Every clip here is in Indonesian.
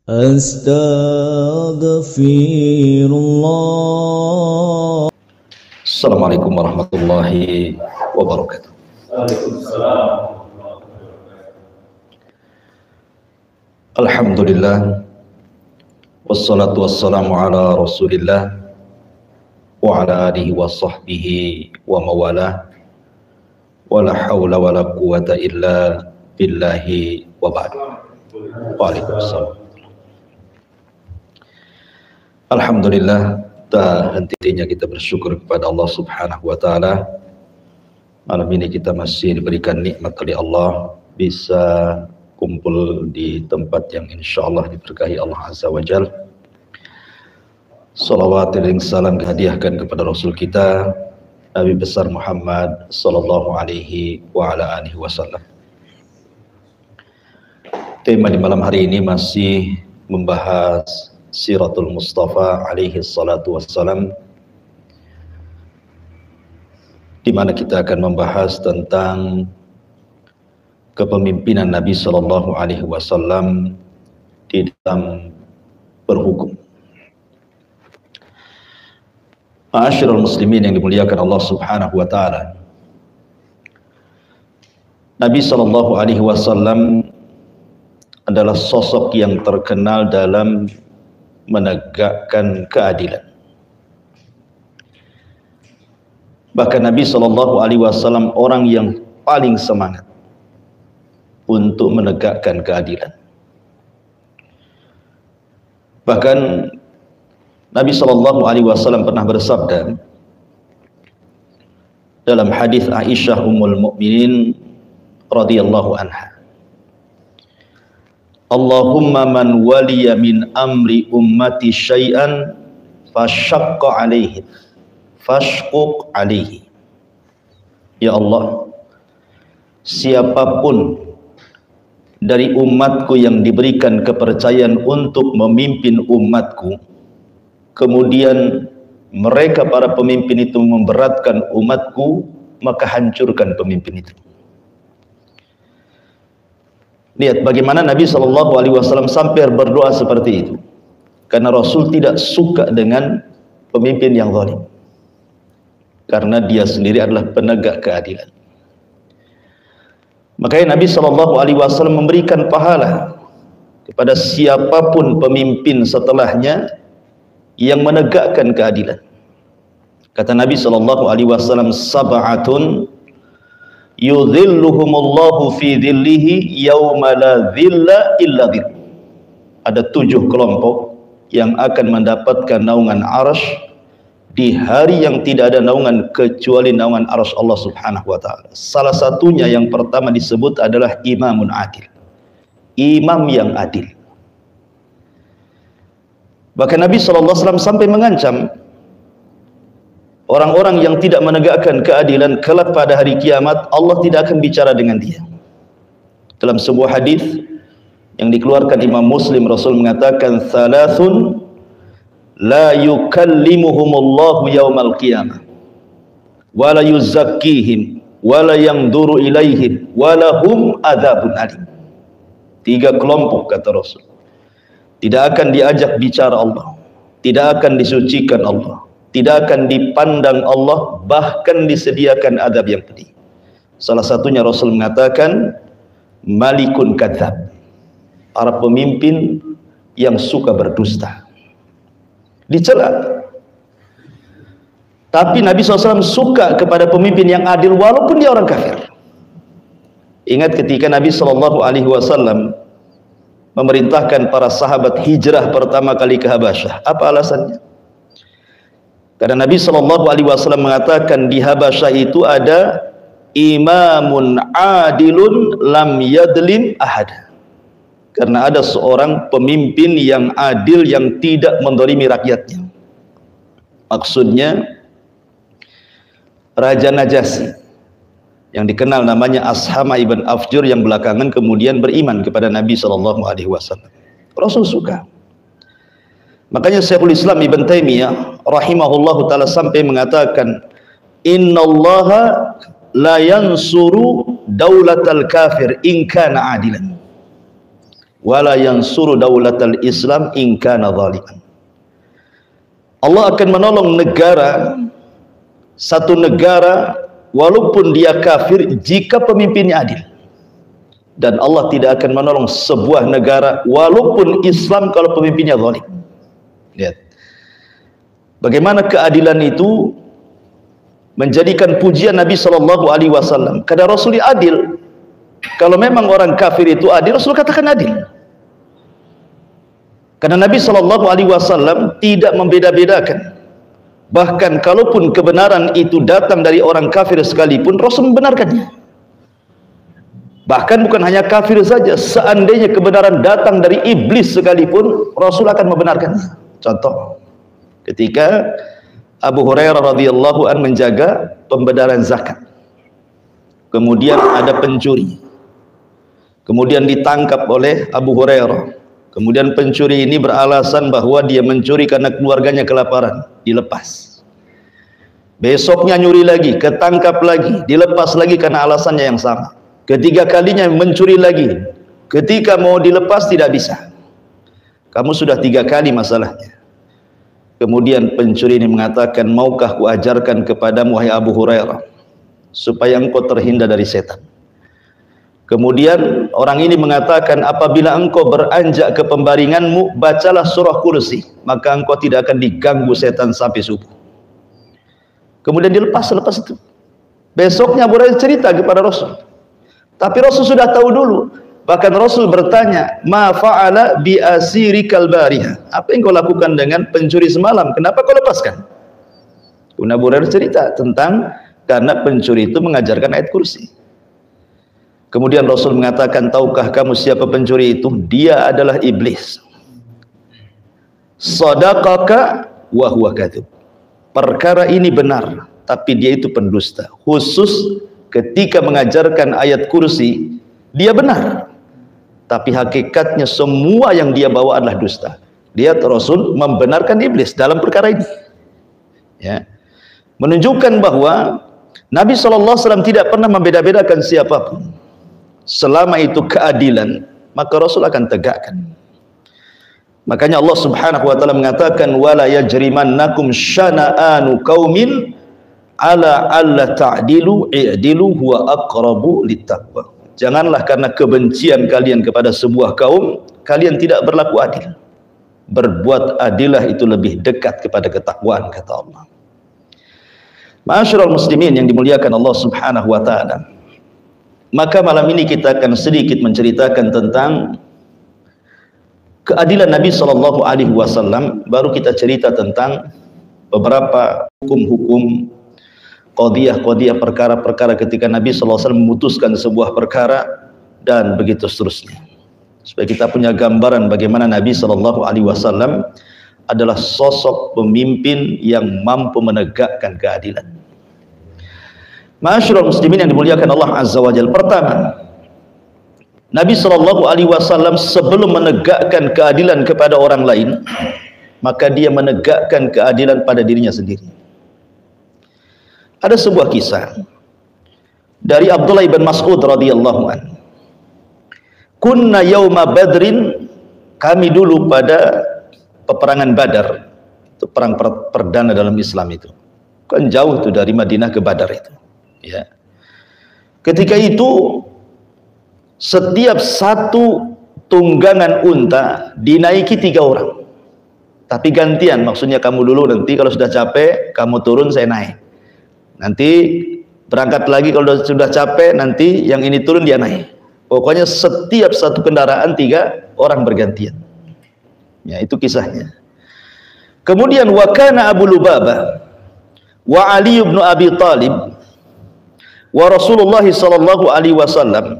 Astaghfirullah. Assalamualaikum warahmatullahi wabarakatuh. Waalaikumsalam. Alhamdulillah, wassalatu wassalamu ala rasulillah wa ala alihi wa sahbihi wa mawalah, wa la hawla wa la quwata illa billahi wa ba'du. Waalaikumsalam. Alhamdulillah, tak henti-hentinya kita bersyukur kepada Allah Subhanahu wa Ta'ala. Malam ini kita masih diberikan nikmat oleh Allah bisa kumpul di tempat yang insyaallah diberkahi Allah Azza wa Jalla. Salawat dan salam dihadiahkan kepada Rasul kita Nabi besar Muhammad sallallahu alaihi wa ala alihi wasallam. Tema di malam hari ini masih membahas Siratul Mustafa alaihi salatu wassalam, di mana kita akan membahas tentang kepemimpinan Nabi sallallahu alaihi wasallam di dalam berhukum. Ma'asyiral muslimin yang dimuliakan Allah Subhanahu wa taala. Nabi sallallahu alaihi wasallam adalah sosok yang terkenal dalam menegakkan keadilan. Bahkan Nabi sallallahu alaihi wasallam orang yang paling semangat untuk menegakkan keadilan. Bahkan Nabi sallallahu alaihi wasallam pernah bersabda dalam hadis Aisyah ummul mukminin radhiyallahu anha, Allahumma man waliya min amri ummati syai'an fashaqqa alaihi fashquq alaihi. Ya Allah, siapapun dari umatku yang diberikan kepercayaan untuk memimpin umatku, kemudian mereka para pemimpin itu memberatkan umatku, maka hancurkan pemimpin itu. Lihat bagaimana Nabi SAW sampai berdoa seperti itu, karena Rasul tidak suka dengan pemimpin yang zalim, karena dia sendiri adalah penegak keadilan. Makanya Nabi SAW memberikan pahala kepada siapapun pemimpin setelahnya yang menegakkan keadilan. Kata Nabi SAW, sab'atun yudhilluhumullahu fi dhillihi yawma la dhilla illa dhill. Ada 7 kelompok yang akan mendapatkan naungan arsy di hari yang tidak ada naungan kecuali naungan arsy Allah Subhanahu wa taala. Salah satunya yang pertama disebut adalah imamun adil. Imam yang adil. Bahkan Nabi SAW sampai mengancam orang-orang yang tidak menegakkan keadilan kelak pada hari kiamat, Allah tidak akan bicara dengan dia. Dalam sebuah hadis yang dikeluarkan Imam Muslim, Rasul mengatakan, "Thalathun la yukallimuhumullahu yaumal qiyamah wa la yuzakkihim wa la yanzuru ilaihim wa lahum adzabun alim." 3 kelompok kata Rasul, tidak akan diajak bicara Allah, tidak akan disucikan Allah, tidak akan dipandang Allah, bahkan disediakan adab yang pedih. Salah satunya Rasul mengatakan malikun kadzab, para pemimpin yang suka berdusta, dicela. Tapi Nabi SAW suka kepada pemimpin yang adil walaupun dia orang kafir. Ingat ketika Nabi SAW memerintahkan para sahabat hijrah pertama kali ke Habasyah, apa alasannya? Karena Nabi SAW mengatakan di Habasyah itu ada imamun adilun lam yadlim ahad. Karena ada seorang pemimpin yang adil yang tidak mendolimi rakyatnya. Maksudnya Raja Najasyi yang dikenal namanya Ashama ibn Afjur, yang belakangan kemudian beriman kepada Nabi SAW. Rasul suka. Makanya Syekhul Islam Ibn Taimiyah rahimahullahu ta'ala sampai mengatakan, innallaha la yansuru daulatal kafir in kana adilan wala yansuru daulatal Islam in kana zaliman. Allah akan menolong negara, satu negara walaupun dia kafir jika pemimpinnya adil. Dan Allah tidak akan menolong sebuah negara walaupun Islam kalau pemimpinnya zalim. Lihat bagaimana keadilan itu menjadikan pujian Nabi SAW. Karena Rasul adil. Kalau memang orang kafir itu adil, Rasul katakan adil. Karena Nabi SAW tidak membeda-bedakan. Bahkan kalaupun kebenaran itu datang dari orang kafir sekalipun, Rasul membenarkannya. Bahkan bukan hanya kafir saja, seandainya kebenaran datang dari iblis sekalipun, Rasul akan membenarkannya. Contoh, ketika Abu Hurairah radhiyallahu an menjaga pembedaran zakat, kemudian ada pencuri, kemudian ditangkap oleh Abu Hurairah. Kemudian pencuri ini beralasan bahwa dia mencuri karena keluarganya kelaparan, dilepas. Besoknya nyuri lagi, ketangkap lagi, dilepas lagi karena alasannya yang sama. Ketiga kalinya mencuri lagi, ketika mau dilepas tidak bisa. Kamu sudah 3 kali masalahnya. Kemudian pencuri ini mengatakan, maukah kuajarkan kepadamu wahai Abu Hurairah, supaya engkau terhindar dari setan. Kemudian orang ini mengatakan, apabila engkau beranjak ke pembaringanmu, bacalah surah Kursi, maka engkau tidak akan diganggu setan sampai subuh. Kemudian dilepas, selepas itu besoknya Abu Hurairah cerita kepada Rasul. Tapi Rasul sudah tahu dulu. Bahkan Rasul bertanya, ma fa'ala bi asirikal bariha, apa yang kau lakukan dengan pencuri semalam, kenapa kau lepaskan? Abu Hurairah cerita tentang karena pencuri itu mengajarkan ayat kursi. Kemudian Rasul mengatakan, tahukah kamu siapa pencuri itu? Dia adalah iblis. Sadaqaka wa huwa kadzib. Perkara ini benar, tapi dia itu pendusta. Khusus ketika mengajarkan ayat kursi, dia benar, tapi hakikatnya semua yang dia bawa adalah dusta. Lihat, Rasul membenarkan iblis dalam perkara ini, ya, menunjukkan bahwa Nabi SAW tidak pernah membeda-bedakan siapapun. Selama itu keadilan, maka Rasul akan tegakkan. Makanya Allah Subhanahu wa taala mengatakan, wala yajrimannakum syana'anu qaumin ala alla ta'dilu i'dilu huwa aqrabu littaqwa. Janganlah karena kebencian kalian kepada sebuah kaum, kalian tidak berlaku adil. Berbuat adilah itu lebih dekat kepada ketakwaan, kata Allah. Ma'asyiral muslimin yang dimuliakan Allah Subhanahu wa taala. Maka malam ini kita akan sedikit menceritakan tentang keadilan Nabi SAW. Baru kita cerita tentang beberapa hukum-hukum, qadiyah-qadiyah, perkara-perkara ketika Nabi SAW memutuskan sebuah perkara, dan begitu seterusnya, supaya kita punya gambaran bagaimana Nabi SAW adalah sosok pemimpin yang mampu menegakkan keadilan. Ma'asyiral muslimin yang dimuliakan Allah Azza wa Jalla. Pertama, Nabi SAW sebelum menegakkan keadilan kepada orang lain, maka dia menegakkan keadilan pada dirinya sendiri. Ada sebuah kisah dari Abdullah bin Mas'ud radhiyallahu an. Kunna yauma Badrin, kami dulu pada peperangan Badar, itu perang perdana dalam Islam itu. Kan jauh tuh dari Madinah ke Badar itu, ya. Ketika itu setiap satu tunggangan unta dinaiki 3 orang. Tapi gantian, maksudnya kamu dulu, nanti kalau sudah capek kamu turun, saya naik. Nanti berangkat lagi kalau sudah capek, nanti yang ini turun, dia naik. Pokoknya setiap satu kendaraan 3 orang bergantian. Ya, itu kisahnya. Kemudian wa kana Abu Lubabah wa Ali bin Abi Thalib wa Rasulullah sallallahu alaihi wasallam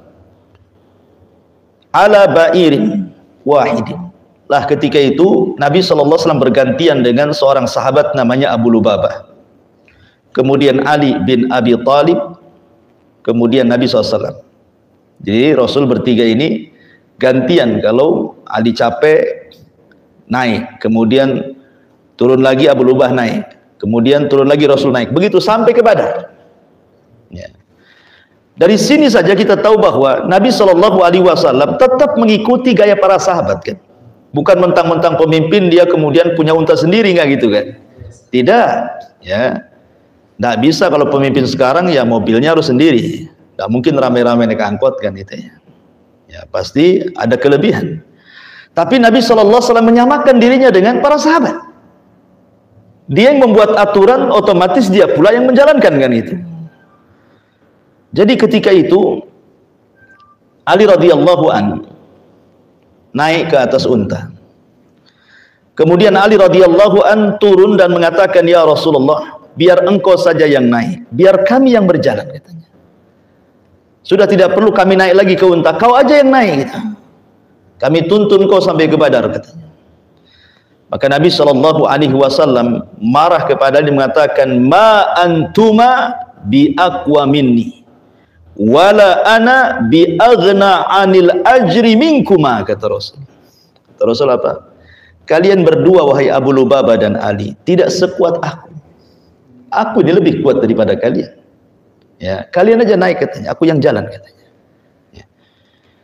ala ba'irin wahidin. Lah ketika itu Nabi SAW bergantian dengan seorang sahabat namanya Abu Lubabah, kemudian Ali bin Abi Thalib, kemudian Nabi SAW. Jadi Rasul bertiga ini gantian, kalau Ali capek naik, kemudian turun lagi Abu Lubabah naik, kemudian turun lagi Rasul naik, begitu sampai ke Badar, ya. Dari sini saja kita tahu bahwa Nabi SAW tetap mengikuti gaya para sahabat kan. Bukan mentang-mentang pemimpin dia kemudian punya unta sendiri, nggak gitu kan? Tidak, ya. Nggak bisa kalau pemimpin sekarang ya mobilnya harus sendiri. Nggak mungkin rame-rame naik angkot kan itu ya. Ya pasti ada kelebihan. Tapi Nabi SAW menyamakan dirinya dengan para sahabat. Dia yang membuat aturan, otomatis dia pula yang menjalankan kan itu. Jadi ketika itu Ali radhiyallahu an naik ke atas unta. Kemudian Ali radhiyallahu an turun dan mengatakan, ya Rasulullah, biar engkau saja yang naik, biar kami yang berjalan, katanya. Sudah tidak perlu kami naik lagi ke unta, kau aja yang naik, gitu. Kami tuntun kau sampai ke Badar, katanya. Maka Nabi SAW marah kepada dia, mengatakan, ma antuma bi aqwa minni wala ana bi aghna 'anil ajri minkuma, kata Rasul. Kata Rasul apa? Kalian berdua wahai Abu Lubabah dan Ali tidak sekuat aku. Aku ini lebih kuat daripada kalian. Ya, kalian aja naik, katanya. Aku yang jalan, katanya. Ya.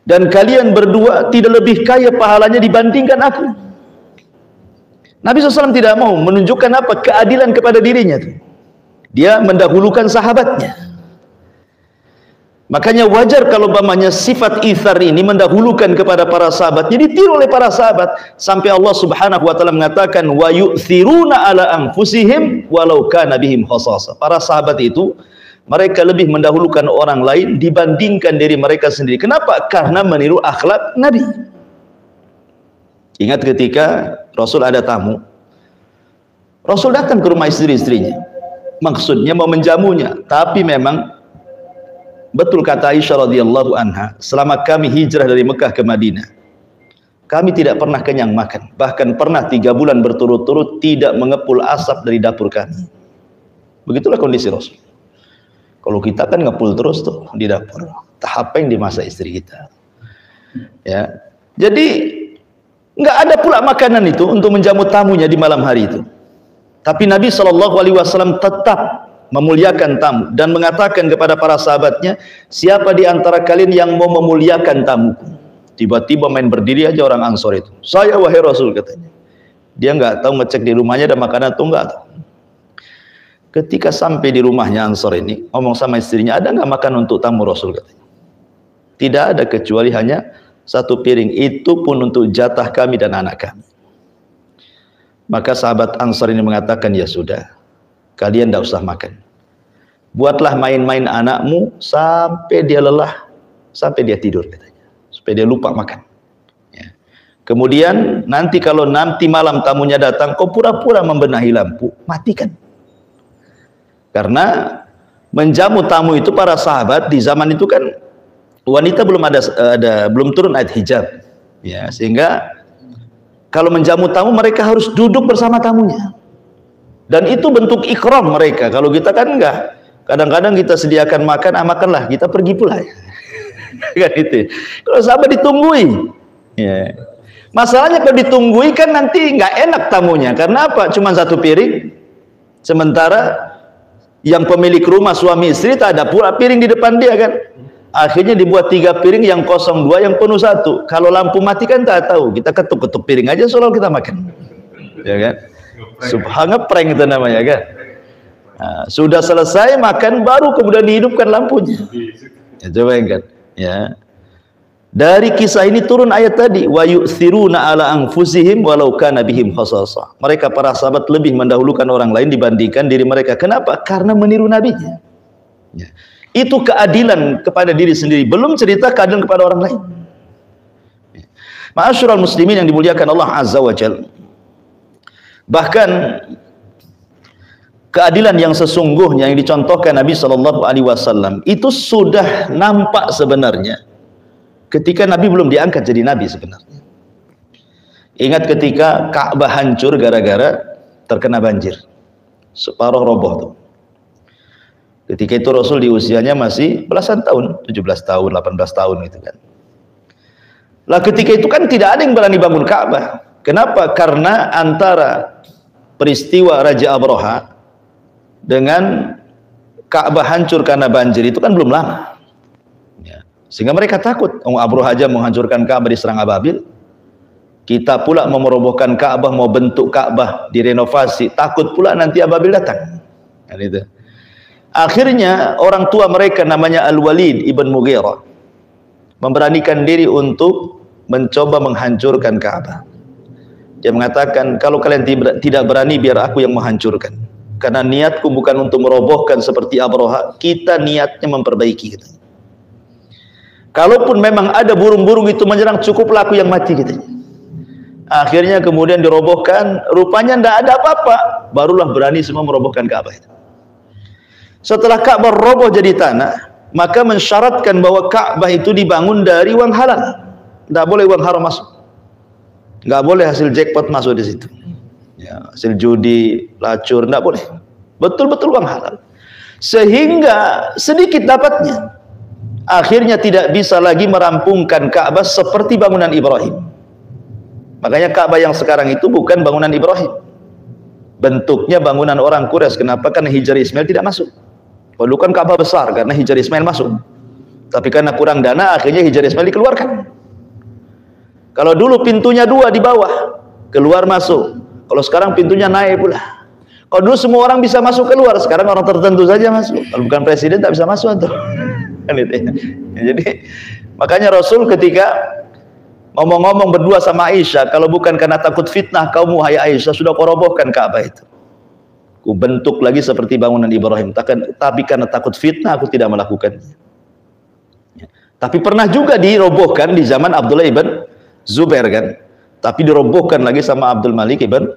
Dan kalian berdua tidak lebih kaya pahalanya dibandingkan aku. Nabi SAW tidak mau menunjukkan apa keadilan kepada dirinya tuh. Dia mendahulukan sahabatnya. Makanya wajar kalau umpamanya sifat ithar ini mendahulukan kepada para sahabat, jadi ditiru oleh para sahabat sampai Allah Subhanahu wa taala mengatakan wa yu'thiruna ala anfusihim walau kana bihim khasasa. Para sahabat itu mereka lebih mendahulukan orang lain dibandingkan diri mereka sendiri. Kenapa? Karena meniru akhlak Nabi. Ingat ketika Rasul ada tamu, Rasul datang ke rumah istri-istrinya, maksudnya mau menjamunya, tapi memang betul kata Aisyah radhiyallahu anha, selama kami hijrah dari Mekah ke Madinah, kami tidak pernah kenyang makan. Bahkan pernah 3 bulan berturut-turut tidak mengepul asap dari dapur kami. Begitulah kondisi Rasul. Kalau kita kan ngepul terus tuh di dapur. Tahap yang di masa istri kita. Ya, jadi nggak ada pula makanan itu untuk menjamu tamunya di malam hari itu. Tapi Nabi SAW tetap memuliakan tamu dan mengatakan kepada para sahabatnya, siapa di antara kalian yang mau memuliakan tamuku? Tiba-tiba main berdiri aja orang Ansor itu. Saya wahai Rasul, katanya. Dia nggak tahu ngecek di rumahnya ada makanan atau enggak. Ketika sampai di rumahnya Ansor ini, ngomong sama istrinya, ada nggak makan untuk tamu Rasul, katanya. Tidak ada, kecuali hanya 1 piring, itu pun untuk jatah kami dan anak kami. Maka sahabat Ansor ini mengatakan, ya sudah, kalian tidak usah makan. Buatlah main-main anakmu sampai dia lelah, sampai dia tidur, katanya, supaya dia lupa makan. Ya. Kemudian nanti kalau nanti malam tamunya datang, kau pura-pura membenahi lampu, matikan. Karena menjamu tamu itu para sahabat di zaman itu kan wanita belum belum turun ayat hijab, ya, sehingga kalau menjamu tamu mereka harus duduk bersama tamunya. Dan itu bentuk ikram mereka. Kalau kita kan enggak. Kadang-kadang kita sediakan makan, makanlah, kita pergi pula. Kan itu. Kalau sahabat ditunggui. Ya. Masalahnya kalau ditunggui kan nanti enggak enak tamunya. Karena apa? Cuma 1 piring. Sementara yang pemilik rumah suami istri tak ada pula piring di depan dia kan. Akhirnya dibuat 3 piring, yang kosong 2, yang penuh 1. Kalau lampu mati kan tak tahu. Kita ketuk-ketuk piring aja soal kita makan. Ya kan? Subhanallah, prank itu namanya kan. Nah, sudah selesai makan baru kemudian dihidupkan lampunya. Ya, coba ingat ya. Dari kisah ini turun ayat tadi, wa yu'thiruna ala anfusihim walau kana bihim khasasah. Mereka para sahabat lebih mendahulukan orang lain dibandingkan diri mereka. Kenapa? Karena meniru nabinya. Ya. Itu keadilan kepada diri sendiri, belum cerita keadilan kepada orang lain. Ya. Ma'asyiral muslimin yang dimuliakan Allah Azza wa Jalla. Bahkan keadilan yang sesungguhnya yang dicontohkan Nabi SAW itu sudah nampak sebenarnya ketika Nabi belum diangkat jadi Nabi sebenarnya. Ingat ketika Ka'bah hancur gara-gara terkena banjir, separuh roboh tuh. Ketika itu Rasul di usianya masih belasan tahun, 17 tahun, 18 tahun gitu kan. Lah ketika itu kan tidak ada yang berani bangun Ka'bah. Kenapa? Karena antara peristiwa Raja Abraha dengan Ka'bah hancur karena banjir itu kan belum lama. Sehingga mereka takut. Abu Hajar menghancurkan Ka'bah diserang ababil. Kita pula mau merobohkan Ka'bah, mau bentuk Ka'bah direnovasi, takut pula nanti ababil datang. Kan itu. Akhirnya orang tua mereka namanya Al-Walid ibn Mughirah memberanikan diri untuk mencoba menghancurkan Ka'bah. Dia mengatakan, kalau kalian tidak berani, biar aku yang menghancurkan. Karena niatku bukan untuk merobohkan seperti Abraha, kita niatnya memperbaiki. Gitu. Kalaupun memang ada burung-burung itu menyerang, cukuplah aku yang mati. Gitu. Akhirnya kemudian dirobohkan, rupanya tidak ada apa-apa, barulah berani semua merobohkan Ka'bah itu. Setelah Ka'bah roboh jadi tanah, maka mensyaratkan bahwa Ka'bah itu dibangun dari uang halal. Tidak boleh uang haram masuk. Nggak boleh hasil jackpot masuk di situ. Ya, hasil judi, lacur, tidak boleh. Betul-betul uang halal. Sehingga sedikit dapatnya. Akhirnya tidak bisa lagi merampungkan Ka'bah seperti bangunan Ibrahim. Makanya Ka'bah yang sekarang itu bukan bangunan Ibrahim. Bentuknya bangunan orang Quraisy. Kenapa? Karena Hijr Ismail tidak masuk. Dulu kan Ka'bah besar karena Hijr Ismail masuk. Tapi karena kurang dana, akhirnya Hijr Ismail dikeluarkan. Kalau dulu pintunya 2 di bawah, keluar masuk. Kalau sekarang pintunya naik pula. Kalau dulu semua orang bisa masuk keluar, sekarang orang tertentu saja masuk. Kalau bukan presiden tak bisa masuk atau. Kan itu ya. Jadi makanya Rasul ketika ngomong-ngomong berdua sama Aisyah, kalau bukan karena takut fitnah kaummu hai Aisyah, sudah kau robohkan Ka'bah itu. Ku bentuk lagi seperti bangunan Ibrahim. Tapi karena takut fitnah aku tidak melakukannya. Ya. Tapi pernah juga dirobohkan di zaman Abdullah ibn Zubair kan. Tapi dirobohkan lagi sama Abdul Malik ibn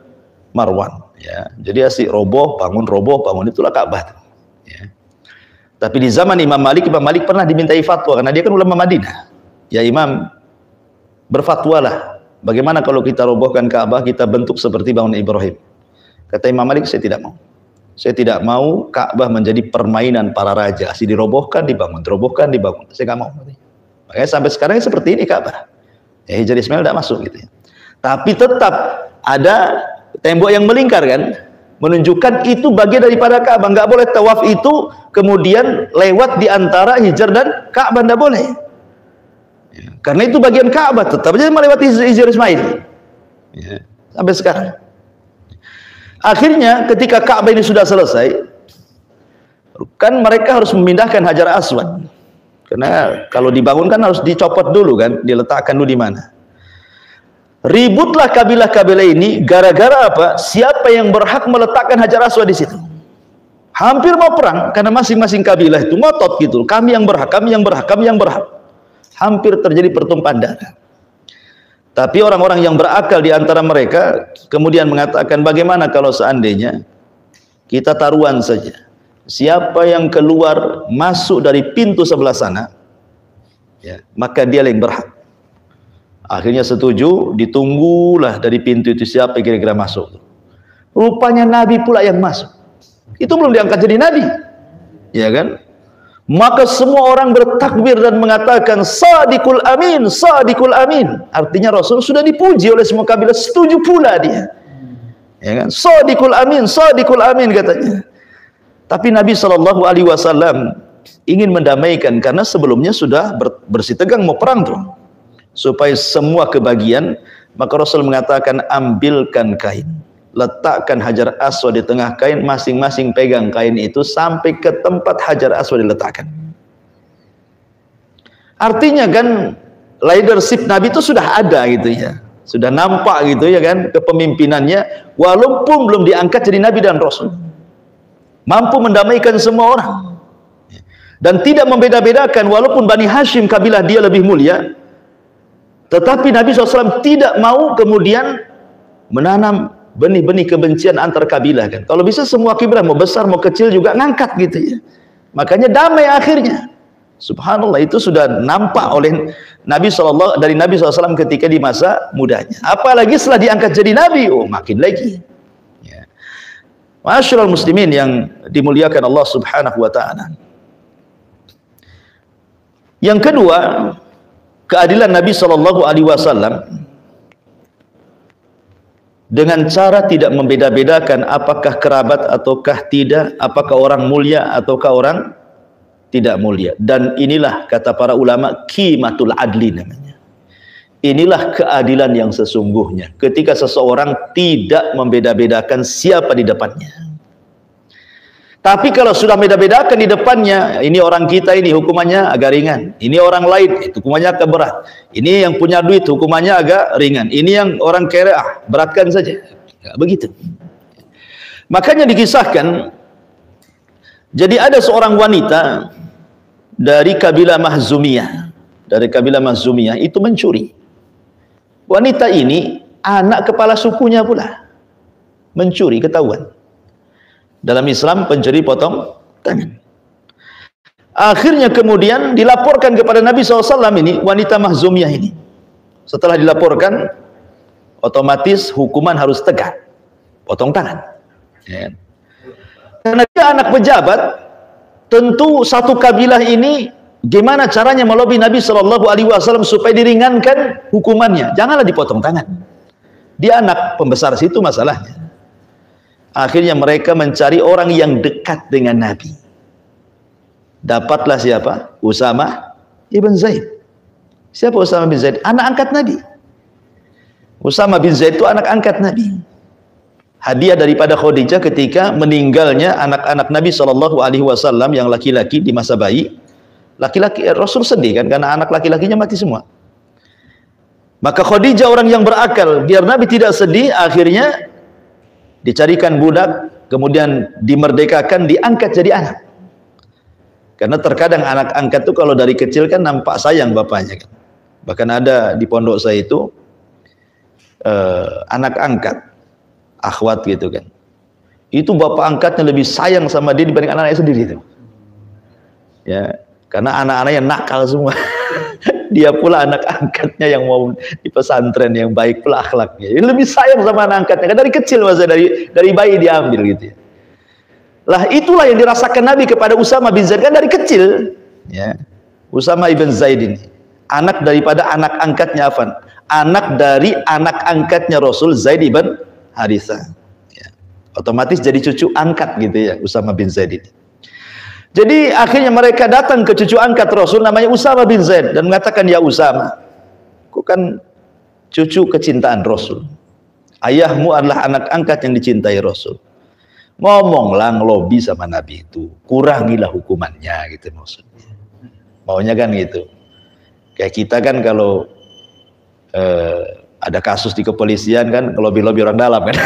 Marwan. Ya. Jadi asik roboh, bangun, itulah Ka'bah. Ya. Tapi di zaman Imam Malik pernah dimintai fatwa karena dia kan ulama Madinah. Ya Imam, berfatwalah. Bagaimana kalau kita robohkan Ka'bah, kita bentuk seperti bangunan Ibrahim? Kata Imam Malik, saya tidak mau. Saya tidak mau Ka'bah menjadi permainan para raja. Asli dirobohkan, dibangun, terobohkan, dibangun. Saya nggak mau. Makanya sampai sekarang seperti ini Ka'bah. Ya Hijr Ismail tidak masuk gitu ya. Tapi tetap ada tembok yang melingkar kan, menunjukkan itu bagian daripada Ka'bah. Nggak boleh tawaf itu kemudian lewat di antara Hijr dan Ka'bah, nggak boleh. Ya, karena itu bagian Ka'bah, tetap aja melewati Hijr Ismail. Ya, sampai sekarang. Akhirnya ketika Ka'bah ini sudah selesai, kan mereka harus memindahkan Hajar Aswad. Karena kalau dibangun kan harus dicopot dulu kan, diletakkan dulu di mana. Ributlah kabilah-kabilah ini gara-gara apa? Siapa yang berhak meletakkan Hajar Aswad di situ? Hampir mau perang karena masing-masing kabilah itu ngotot gitu. Kami yang berhak, kami yang berhak, kami yang berhak. Hampir terjadi pertumpahan darah. Tapi orang-orang yang berakal di antara mereka kemudian mengatakan, bagaimana kalau seandainya kita taruhan saja. Siapa yang keluar masuk dari pintu sebelah sana, ya, maka dia yang berhak. Akhirnya setuju, ditunggulah dari pintu itu siapa kira-kira masuk. Rupanya Nabi pula yang masuk. Itu belum diangkat jadi Nabi, ya kan? Maka semua orang bertakbir dan mengatakan Sadiqul Amin, Sadiqul Amin. Artinya Rasul sudah dipuji oleh semua kabilah, setuju pula dia. Ya kan? Sadiqul Amin, Sadiqul Amin katanya. Tapi Nabi SAW ingin mendamaikan karena sebelumnya sudah bersitegang mau perang tuh. Supaya semua kebagian, maka Rasul mengatakan ambilkan kain. Letakkan Hajar Aswad di tengah kain, masing-masing pegang kain itu sampai ke tempat Hajar Aswad diletakkan. Artinya kan leadership Nabi itu sudah ada gitu ya. Sudah nampak gitu ya kan kepemimpinannya, walaupun belum diangkat jadi Nabi dan Rasul. Mampu mendamaikan semua orang. Dan tidak membeda-bedakan, walaupun Bani Hashim kabilah dia lebih mulia, tetapi Nabi SAW tidak mau kemudian menanam benih-benih kebencian antar kabilah kan. Kalau bisa semua kabilah mau besar mau kecil juga ngangkat gitu ya. Makanya damai akhirnya. Subhanallah, itu sudah nampak oleh Nabi SAW dari Nabi SAW ketika di masa mudanya. Apalagi setelah diangkat jadi Nabi, oh makin lagi. Ya. Ma'asyiral muslimin yang dimuliakan Allah Subhanahu wa taala. Yang kedua, keadilan Nabi SAW dengan cara tidak membeda-bedakan apakah kerabat ataukah tidak, apakah orang mulia ataukah orang tidak mulia. Dan inilah kata para ulama qimatul adli namanya. Inilah keadilan yang sesungguhnya, ketika seseorang tidak membeda-bedakan siapa di depannya. Tapi kalau sudah beda-bedakan di depannya, ini orang kita ini hukumannya agak ringan, ini orang lain itu hukumannya agak berat, ini yang punya duit hukumannya agak ringan, ini yang orang kere beratkan saja. Ya, begitu. Makanya dikisahkan, jadi ada seorang wanita dari kabilah Mahzumiyah, itu mencuri. Wanita ini anak kepala sukunya pula, mencuri, ketahuan. Dalam Islam pencuri potong tangan. Akhirnya kemudian dilaporkan kepada Nabi SAW ini, wanita Mahzumiyah ini. Setelah dilaporkan, otomatis hukuman harus tegak, potong tangan. Ya. Karena dia anak pejabat, tentu satu kabilah ini gimana caranya melobi Nabi SAW supaya diringankan hukumannya. Janganlah dipotong tangan. Dia anak pembesar situ masalahnya. Akhirnya mereka mencari orang yang dekat dengan Nabi. Dapatlah siapa? Usama ibn Zaid. Siapa Usama bin Zaid? Anak angkat Nabi. Usama bin Zaid itu anak angkat Nabi. Hadiah daripada Khadijah ketika meninggalnya anak-anak Nabi SAW yang laki-laki di masa bayi. Laki-laki, Rasul sedih kan karena anak laki-lakinya mati semua. Maka Khadijah orang yang berakal, biar Nabi tidak sedih, akhirnya dicarikan budak, kemudian dimerdekakan, diangkat jadi anak. Karena terkadang anak angkat itu kalau dari kecil kan nampak sayang bapaknya kan. Bahkan ada di pondok saya itu anak angkat, akhwat gitu kan. Itu bapak angkatnya lebih sayang sama dia dibanding anak-anaknya sendiri itu. Ya, karena anak-anaknya nakal semua. Dia pula anak angkatnya yang mau di pesantren yang baik pula akhlaknya. Dia lebih sayang sama anak angkatnya. Kan dari kecil masa dari bayi diambil gitu ya. Lah itulah yang dirasakan Nabi kepada Usama bin Zaid kan dari kecil. Ya. Usama ibn Zaid ini anak daripada anak angkatnya Affan. Anak dari anak angkatnya Rasul Zaid ibn Harithah. Ya. Otomatis jadi cucu angkat gitu ya Usama bin Zaid ini. Jadi akhirnya mereka datang ke cucu angkat Rasul namanya Usama bin Zaid dan mengatakan, ya Usama, aku kan cucu kecintaan Rasul. Ayahmu adalah anak angkat yang dicintai Rasul. Ngomonglah ngelobi sama Nabi itu, kurangilah hukumannya gitu maksudnya. Maunya kan gitu. Kayak kita kan kalau ada kasus di kepolisian kan ngelobi-lobi orang dalam kan.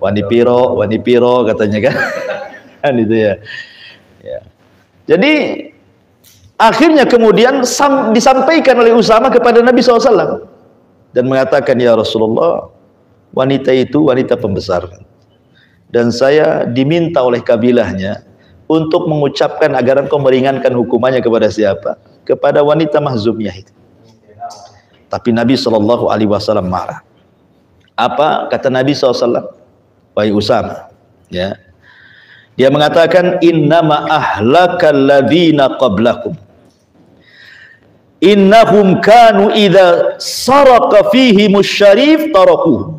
Wani piro katanya kan. Kan itu ya. Ya. Jadi akhirnya kemudian disampaikan oleh Usama kepada Nabi SAW dan mengatakan, ya Rasulullah, wanita itu wanita pembesar dan saya diminta oleh kabilahnya untuk mengucapkan agar engkau meringankan hukumannya kepada siapa? Kepada wanita Mahzumiyah itu. Tapi Nabi SAW marah. Apa kata Nabi SAW? Wahai Usama, ya. Dia mengatakan, innama ahlakal ladzina qablakum innahum kanu idza saraka fihimus syarif tarakuhu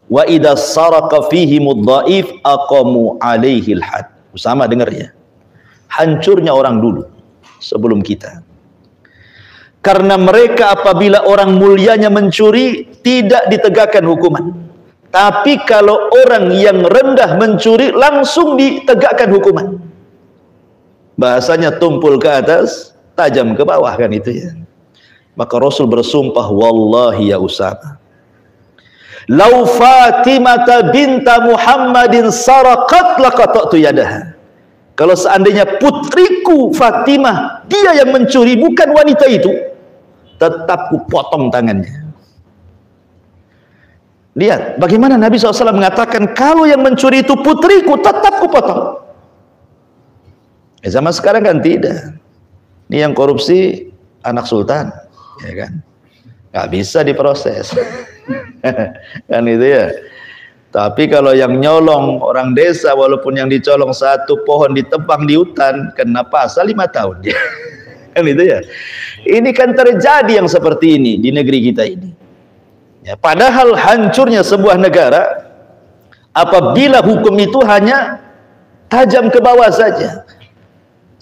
wa idza saraka fihimud dhaif aqamu alaihi al-had. Usama dengar ya. Hancurnya orang dulu sebelum kita. Karena mereka apabila orang mulianya mencuri tidak ditegakkan hukuman. Tapi kalau orang yang rendah mencuri langsung ditegakkan hukuman. Bahasanya tumpul ke atas, tajam ke bawah kan itu ya. Maka Rasul bersumpah, wallahi ya Usama, lau Fatimah binta Muhammadin saraqat laqata'tu yadaha. Kalau seandainya putriku Fatimah dia yang mencuri bukan wanita itu, tetap ku potong tangannya. Lihat bagaimana Nabi SAW mengatakan kalau yang mencuri itu putriku tetap kupotong. Zaman sekarang kan tidak. Ini yang korupsi anak sultan, ya kan? Nggak bisa diproses. Kan itu ya. Tapi kalau yang nyolong orang desa, walaupun yang dicolong satu pohon ditebang di hutan, kena pasal 5 tahun dia. Kan itu ya. Ini kan terjadi yang seperti ini di negeri kita ini. Ya, padahal hancurnya sebuah negara apabila hukum itu hanya tajam ke bawah saja.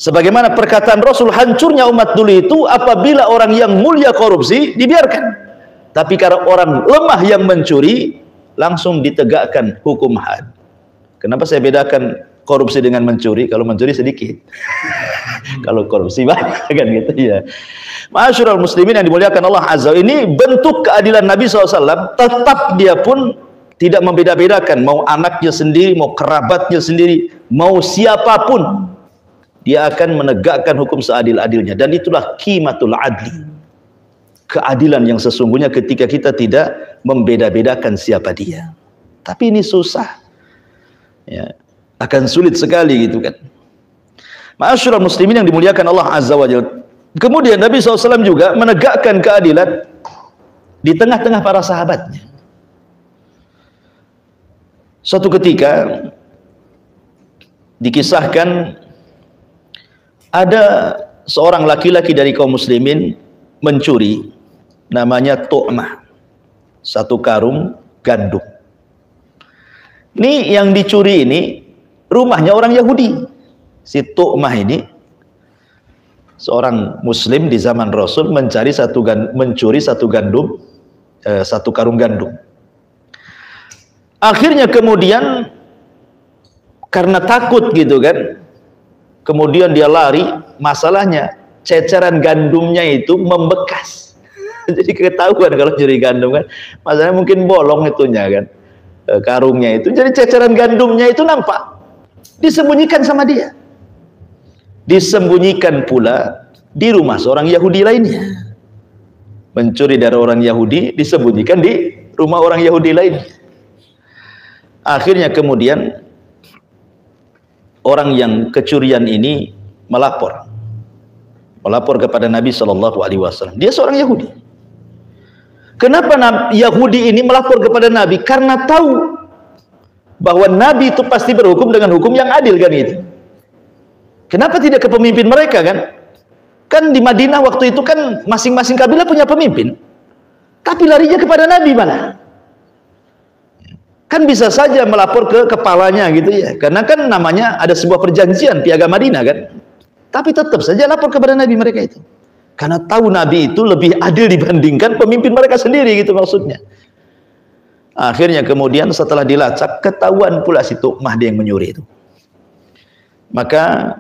Sebagaimana perkataan Rasul, hancurnya umat dulu itu apabila orang yang mulia korupsi dibiarkan. Tapi kalau orang lemah yang mencuri, langsung ditegakkan hukum had. Kenapa saya bedakan korupsi dengan mencuri? Kalau mencuri sedikit, kalau korupsi banyak kan gitu ya. Ma'asyiral muslimin yang dimuliakan Allah Azza, ini bentuk keadilan Nabi SAW. Tetap dia pun tidak membeda-bedakan, mau anaknya sendiri, mau kerabatnya sendiri, mau siapapun, dia akan menegakkan hukum seadil-adilnya. Dan itulah qimatul adli, keadilan yang sesungguhnya ketika kita tidak membeda-bedakan siapa dia. Tapi ini susah ya, akan sulit sekali gitu kan. Ma'asyiral muslimin yang dimuliakan Allah Azza wa Jalla. Kemudian Nabi SAW juga menegakkan keadilan di tengah-tengah para sahabatnya. Suatu ketika dikisahkan ada seorang laki-laki dari kaum muslimin mencuri, namanya Tu'mah, satu karung gandum. Ini yang dicuri ini rumahnya orang Yahudi. Si Tu'mah ini seorang muslim di zaman Rasul mencuri satu karung gandum. Akhirnya kemudian karena takut gitu kan, kemudian dia lari. Masalahnya ceceran gandumnya itu membekas. Jadi ketahuan kalau curi gandum kan, masalahnya mungkin bolong itunya kan, karungnya itu. Jadi ceceran gandumnya itu nampak, disembunyikan sama dia. Disembunyikan pula di rumah seorang Yahudi lainnya. Mencuri dari orang Yahudi, disembunyikan di rumah orang Yahudi lainnya. Akhirnya kemudian orang yang kecurian ini melapor kepada Nabi SAW. Dia seorang Yahudi. Kenapa Yahudi ini melapor kepada Nabi? Karena tahu bahwa Nabi itu pasti berhukum dengan hukum yang adil kan itu. Kenapa tidak ke pemimpin mereka kan? Kan di Madinah waktu itu kan masing-masing kabilah punya pemimpin. Tapi larinya kepada Nabi malah. Kan bisa saja melapor ke kepalanya gitu ya. Karena kan namanya ada sebuah perjanjian Piagam Madinah kan. Tapi tetap saja lapor kepada Nabi mereka itu. Karena tahu Nabi itu lebih adil dibandingkan pemimpin mereka sendiri gitu maksudnya. Akhirnya kemudian setelah dilacak, ketahuan pula si Tu'mah dia yang menyuri itu. Maka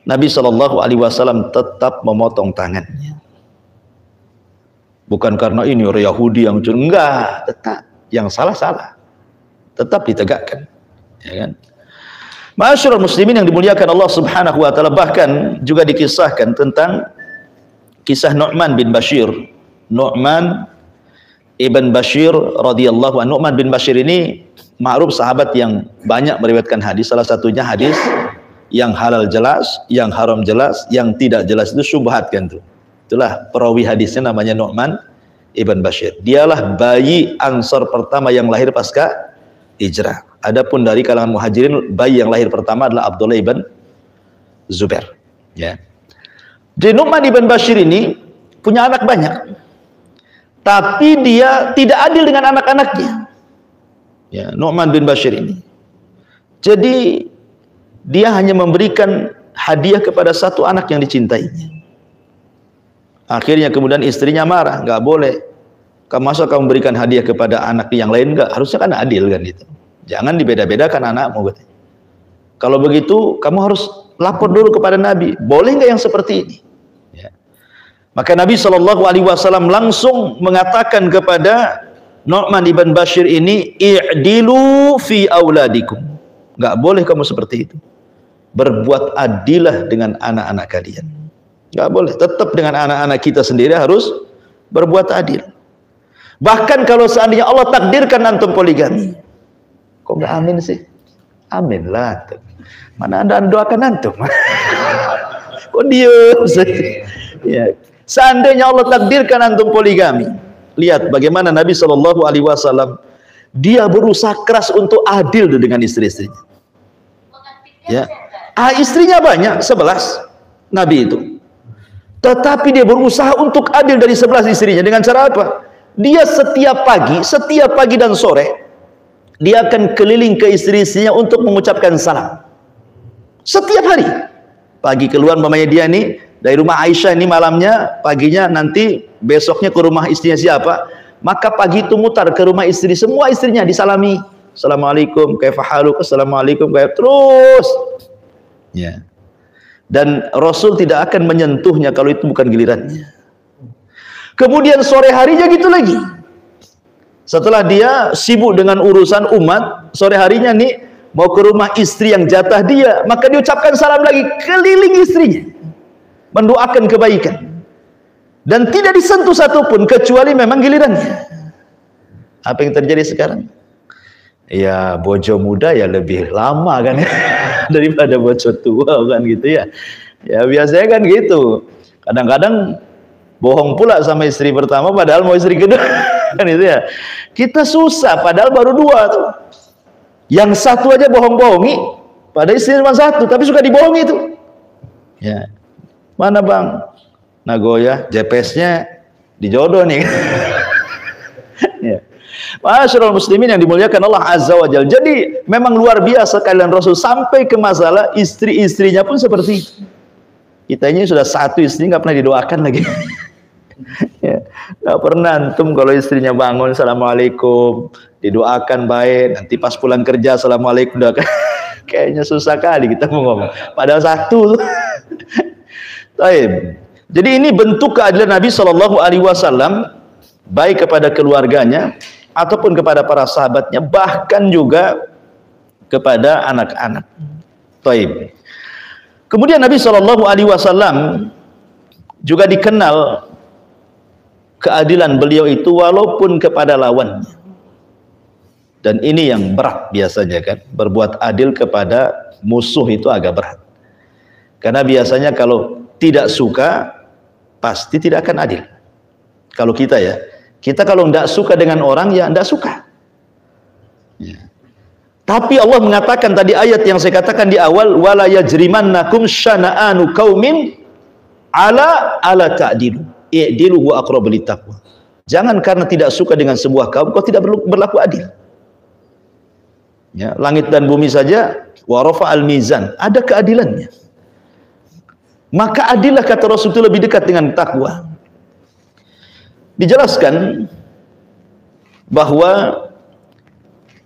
Nabi SAW tetap memotong tangannya. Bukan karena ini orang Yahudi yang curi, enggak, tetap yang salah-salah tetap ditegakkan, ya kan? Ma'asyiral muslimin yang dimuliakan Allah Subhanahu wa taala, bahkan juga dikisahkan tentang kisah Nu'man bin Bashir. Nu'man ibn Bashir radhiyallahu anhu. Nu'man bin Bashir ini ma'ruf sahabat yang banyak meriwayatkan hadis. Salah satunya hadis yang halal jelas, yang haram jelas, yang tidak jelas itu syubhat kan tuh. Itulah perawi hadisnya namanya Nu'man ibn Bashir. Dialah bayi Ansor pertama yang lahir pasca hijrah. Adapun dari kalangan muhajirin, bayi yang lahir pertama adalah Abdullah ibn Zubair. Ya. Jadi Nu'man ibn Bashir ini punya anak banyak, tapi dia tidak adil dengan anak-anaknya. Ya, Nu'man bin Bashir ini. Jadi dia hanya memberikan hadiah kepada satu anak yang dicintainya. Akhirnya kemudian istrinya marah, nggak boleh. Masa kamu berikan hadiah kepada anak yang lain? Nggak, harusnya kan adil kan itu. Jangan dibeda-bedakan anakmu. Kalau begitu kamu harus lapor dulu kepada Nabi. Boleh nggak yang seperti ini? Ya. Maka Nabi SAW langsung mengatakan kepada Nu'man ibn Bashir ini, i'dilu fi auladikum. Nggak boleh kamu seperti itu. Berbuat adilah dengan anak-anak kalian. Nggak boleh. Tetap dengan anak-anak kita sendiri harus berbuat adil. Bahkan kalau seandainya Allah takdirkan antum poligami, kok nggak amin sih? Amin lah. Mana Anda doakan antum? Kok diem sih? Ya. Seandainya Allah takdirkan antum poligami, lihat bagaimana Nabi SAW dia berusaha keras untuk adil dengan istri-istrinya. Ya. Istrinya banyak, 11 Nabi itu. Tetapi dia berusaha untuk adil dari 11 istrinya. Dengan cara apa? Dia setiap pagi dan sore, dia akan keliling ke istri-istrinya untuk mengucapkan salam. Setiap hari. Pagi keluar mamanya dia nih dari rumah Aisyah ini malamnya, paginya nanti besoknya ke rumah istrinya siapa, maka pagi itu mutar ke rumah istri, semua istrinya disalami. Assalamualaikum, kaifa haluk, assalamualaikum, terus. Ya. Dan Rasul tidak akan menyentuhnya kalau itu bukan gilirannya. Kemudian sore harinya gitu lagi. Setelah dia sibuk dengan urusan umat, sore harinya nih mau ke rumah istri yang jatah dia, maka diucapkan salam lagi keliling istrinya, mendoakan kebaikan, dan tidak disentuh satupun kecuali memang gilirannya. Apa yang terjadi sekarang? Ya bojo muda ya lebih lama kan ya daripada bojo tua kan gitu ya. Ya biasanya kan gitu. Kadang-kadang bohong pula sama istri pertama padahal mau istri kedua kan itu ya. Kita susah padahal baru dua tuh. Yang satu aja bohong-bohongi, padahal istri cuma satu tapi suka dibohongi itu. Ya. Mana bang? Nagoya, JPS-nya dijodoh nih. Ya. Masyaallah muslimin yang dimuliakan Allah Azza wa Jalla. Jadi memang luar biasa kalian Rasul sampai ke masalah istri-istrinya pun seperti itu. Kita ini sudah satu istri nggak pernah didoakan lagi. Ya, nggak pernah antum kalau istrinya bangun assalamualaikum didoakan baik, nanti pas pulang kerja assalamualaikum doakan. Kayaknya susah kali kita mau ngomong. Padahal satu. Baik. Jadi ini bentuk keadilan Nabi Shallallahu Alaihi Wasallam baik kepada keluarganya ataupun kepada para sahabatnya, bahkan juga kepada anak-anak. Baik. Kemudian Nabi Shallallahu Alaihi Wasallam juga dikenal keadilan beliau itu walaupun kepada lawannya. Dan ini yang berat biasanya kan, berbuat adil kepada musuh itu agak berat. Karena biasanya kalau tidak suka pasti tidak akan adil. Kalau kita ya, kita kalau tidak suka dengan orang ya tidak suka. Ya. Tapi Allah mengatakan tadi ayat yang saya katakan di awal, wala yajrimannakum syana'anu qaumin ala ta'dilu. I'dilu huwa aqrabu littaqwa. Jangan karena tidak suka dengan sebuah kaum kau tidak berlaku adil. Ya, langit dan bumi saja wa rafa'al mizan, ada keadilannya. Maka adillah kata Rasul itu lebih dekat dengan takwa. Dijelaskan bahwa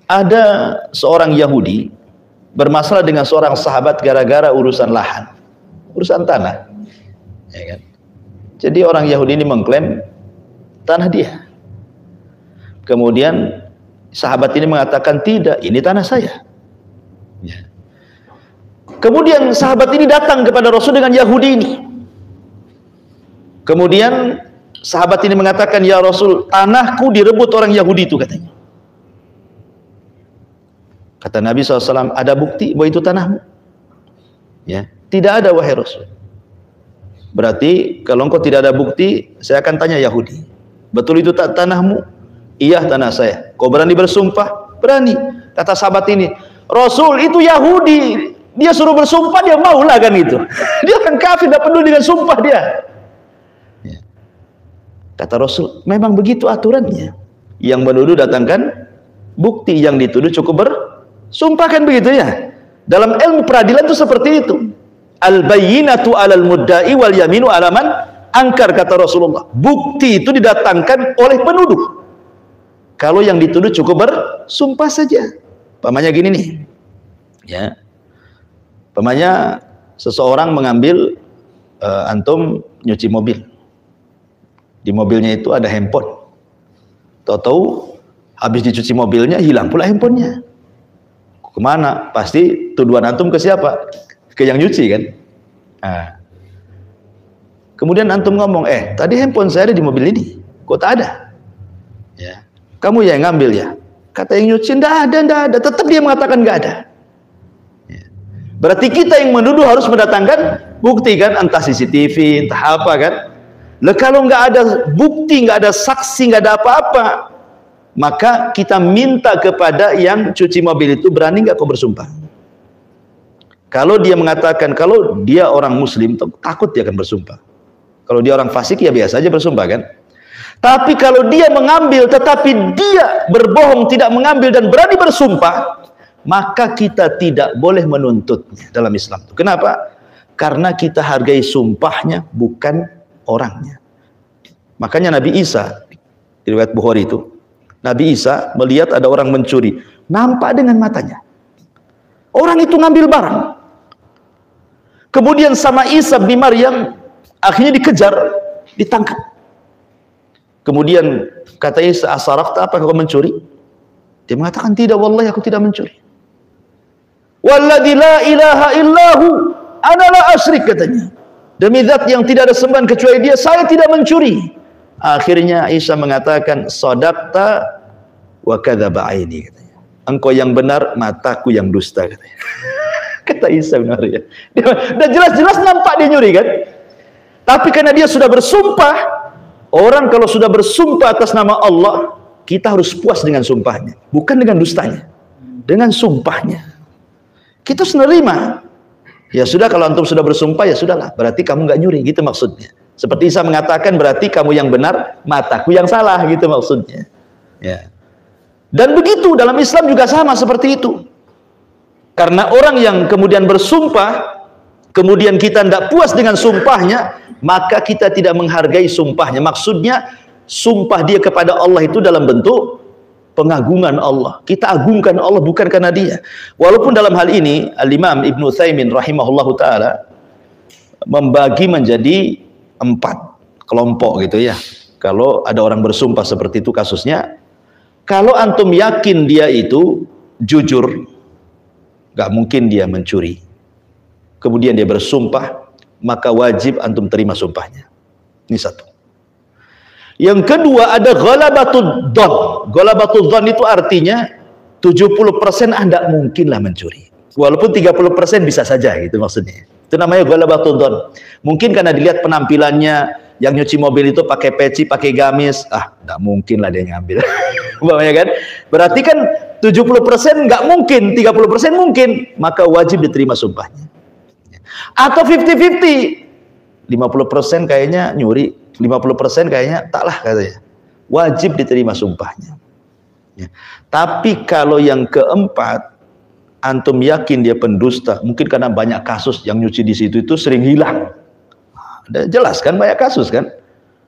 ada seorang Yahudi bermasalah dengan seorang sahabat gara-gara urusan lahan, urusan tanah, ya kan? Jadi orang Yahudi ini mengklaim tanah dia. Kemudian sahabat ini mengatakan tidak, ini tanah saya. Ya. Kemudian sahabat ini datang kepada Rasul dengan Yahudi ini. Kemudian sahabat ini mengatakan, ya Rasul, tanahku direbut orang Yahudi itu katanya. Kata Nabi SAW, ada bukti bahwa itu tanahmu? Ya, tidak ada wahai Rasul. Berarti kalau engkau tidak ada bukti, saya akan tanya Yahudi, betul itu tanahmu? Iya tanah saya. Kau berani bersumpah? Berani. Kata sahabat ini, Rasul itu Yahudi, dia suruh bersumpah dia maulah kan itu. Dia kan kafir, tidak peduli dengan sumpah dia. Ya. Kata Rasul, memang begitu aturannya. Yang menuduh datangkan bukti, yang dituduh cukup bersumpah kan begitu ya. Dalam ilmu peradilan itu seperti itu. Al-bayyinatu 'alal mudda'i wal yaminu 'ala man angkar, kata Rasulullah. Bukti itu didatangkan oleh penuduh. Kalau yang dituduh cukup bersumpah saja. Pamannya gini nih. Ya. Pamannya seseorang mengambil antum nyuci mobil. Di mobilnya itu ada handphone. Tahu-tahu habis dicuci mobilnya hilang pula handphonenya. Kemana? Pasti tuduhan antum ke siapa? Ke yang nyuci kan. Nah. Kemudian antum ngomong, tadi handphone saya ada di mobil ini, kok tak ada? Ya. Kamu yang ngambil ya? Kata yang nyuci, ndak ada. Tetap dia mengatakan nggak ada. Ya. Berarti kita yang menuduh harus mendatangkan bukti kan, entah CCTV, entah apa kan. Lah kalau nggak ada bukti, nggak ada saksi, nggak ada apa-apa, maka kita minta kepada yang cuci mobil itu, berani nggak kau bersumpah? Kalau dia mengatakan, kalau dia orang muslim, takut dia akan bersumpah. Kalau dia orang fasik, ya biasa aja bersumpah kan. Tapi kalau dia mengambil, tetapi dia berbohong, tidak mengambil dan berani bersumpah, maka kita tidak boleh menuntutnya dalam Islam. Kenapa? Karena kita hargai sumpahnya, bukan orangnya. Makanya Nabi Isa, di riwayat Bukhari itu, Nabi Isa melihat ada orang mencuri, nampak dengan matanya. Orang itu ngambil barang. Kemudian sama Isa bin Maryam akhirnya dikejar, ditangkap. Kemudian kata Isa, asarakta, apa kau mencuri? Dia mengatakan, tidak, wallahi aku tidak mencuri. Walladzi la ilaha illahu ana la asyrik, katanya. Demi zat yang tidak ada sembahan kecuali dia, saya tidak mencuri. Akhirnya Isa mengatakan, shadaqta wa kadzaba aini, katanya. Engkau yang benar, mataku yang dusta, katanya. Kata Isa benar ya. Dan jelas-jelas nampak dia nyuri kan. Tapi karena dia sudah bersumpah, orang kalau sudah bersumpah atas nama Allah, kita harus puas dengan sumpahnya, bukan dengan dustanya, dengan sumpahnya. Kita harus menerima. Ya sudah, kalau antum sudah bersumpah, ya sudahlah, berarti kamu nggak nyuri, gitu maksudnya. Seperti Isa mengatakan, berarti kamu yang benar, mataku yang salah, gitu maksudnya. Ya. Dan begitu dalam Islam juga sama seperti itu. Karena orang yang kemudian bersumpah, kemudian kita tidak puas dengan sumpahnya, maka kita tidak menghargai sumpahnya. Maksudnya, sumpah dia kepada Allah itu dalam bentuk pengagungan Allah. Kita agungkan Allah bukan karena dia. Walaupun dalam hal ini Al-Imam Ibnu Utsaimin rahimahullahu taala membagi menjadi 4 kelompok gitu ya. Kalau ada orang bersumpah seperti itu kasusnya, kalau antum yakin dia itu jujur, gak mungkin dia mencuri, kemudian dia bersumpah, maka wajib antum terima sumpahnya. Ini satu. Yang kedua ada ghalabatud dhon. Ghalabatud dhon itu artinya 70% Anda mungkinlah mencuri. Walaupun 30% bisa saja, gitu maksudnya. Itu namanya ghalabatud dhon. Mungkin karena dilihat penampilannya, yang nyuci mobil itu pakai peci, pakai gamis, enggak mungkin lah dia ngambil. Umpamanya kan? Berarti kan 70% nggak mungkin, 30% mungkin, maka wajib diterima sumpahnya. Atau 50-50. 50% kayaknya nyuri, 50% kayaknya taklah katanya. Wajib diterima sumpahnya. Ya. Tapi kalau yang keempat, antum yakin dia pendusta, mungkin karena banyak kasus yang nyuci di situ itu sering hilang. Jelas kan, banyak kasus kan.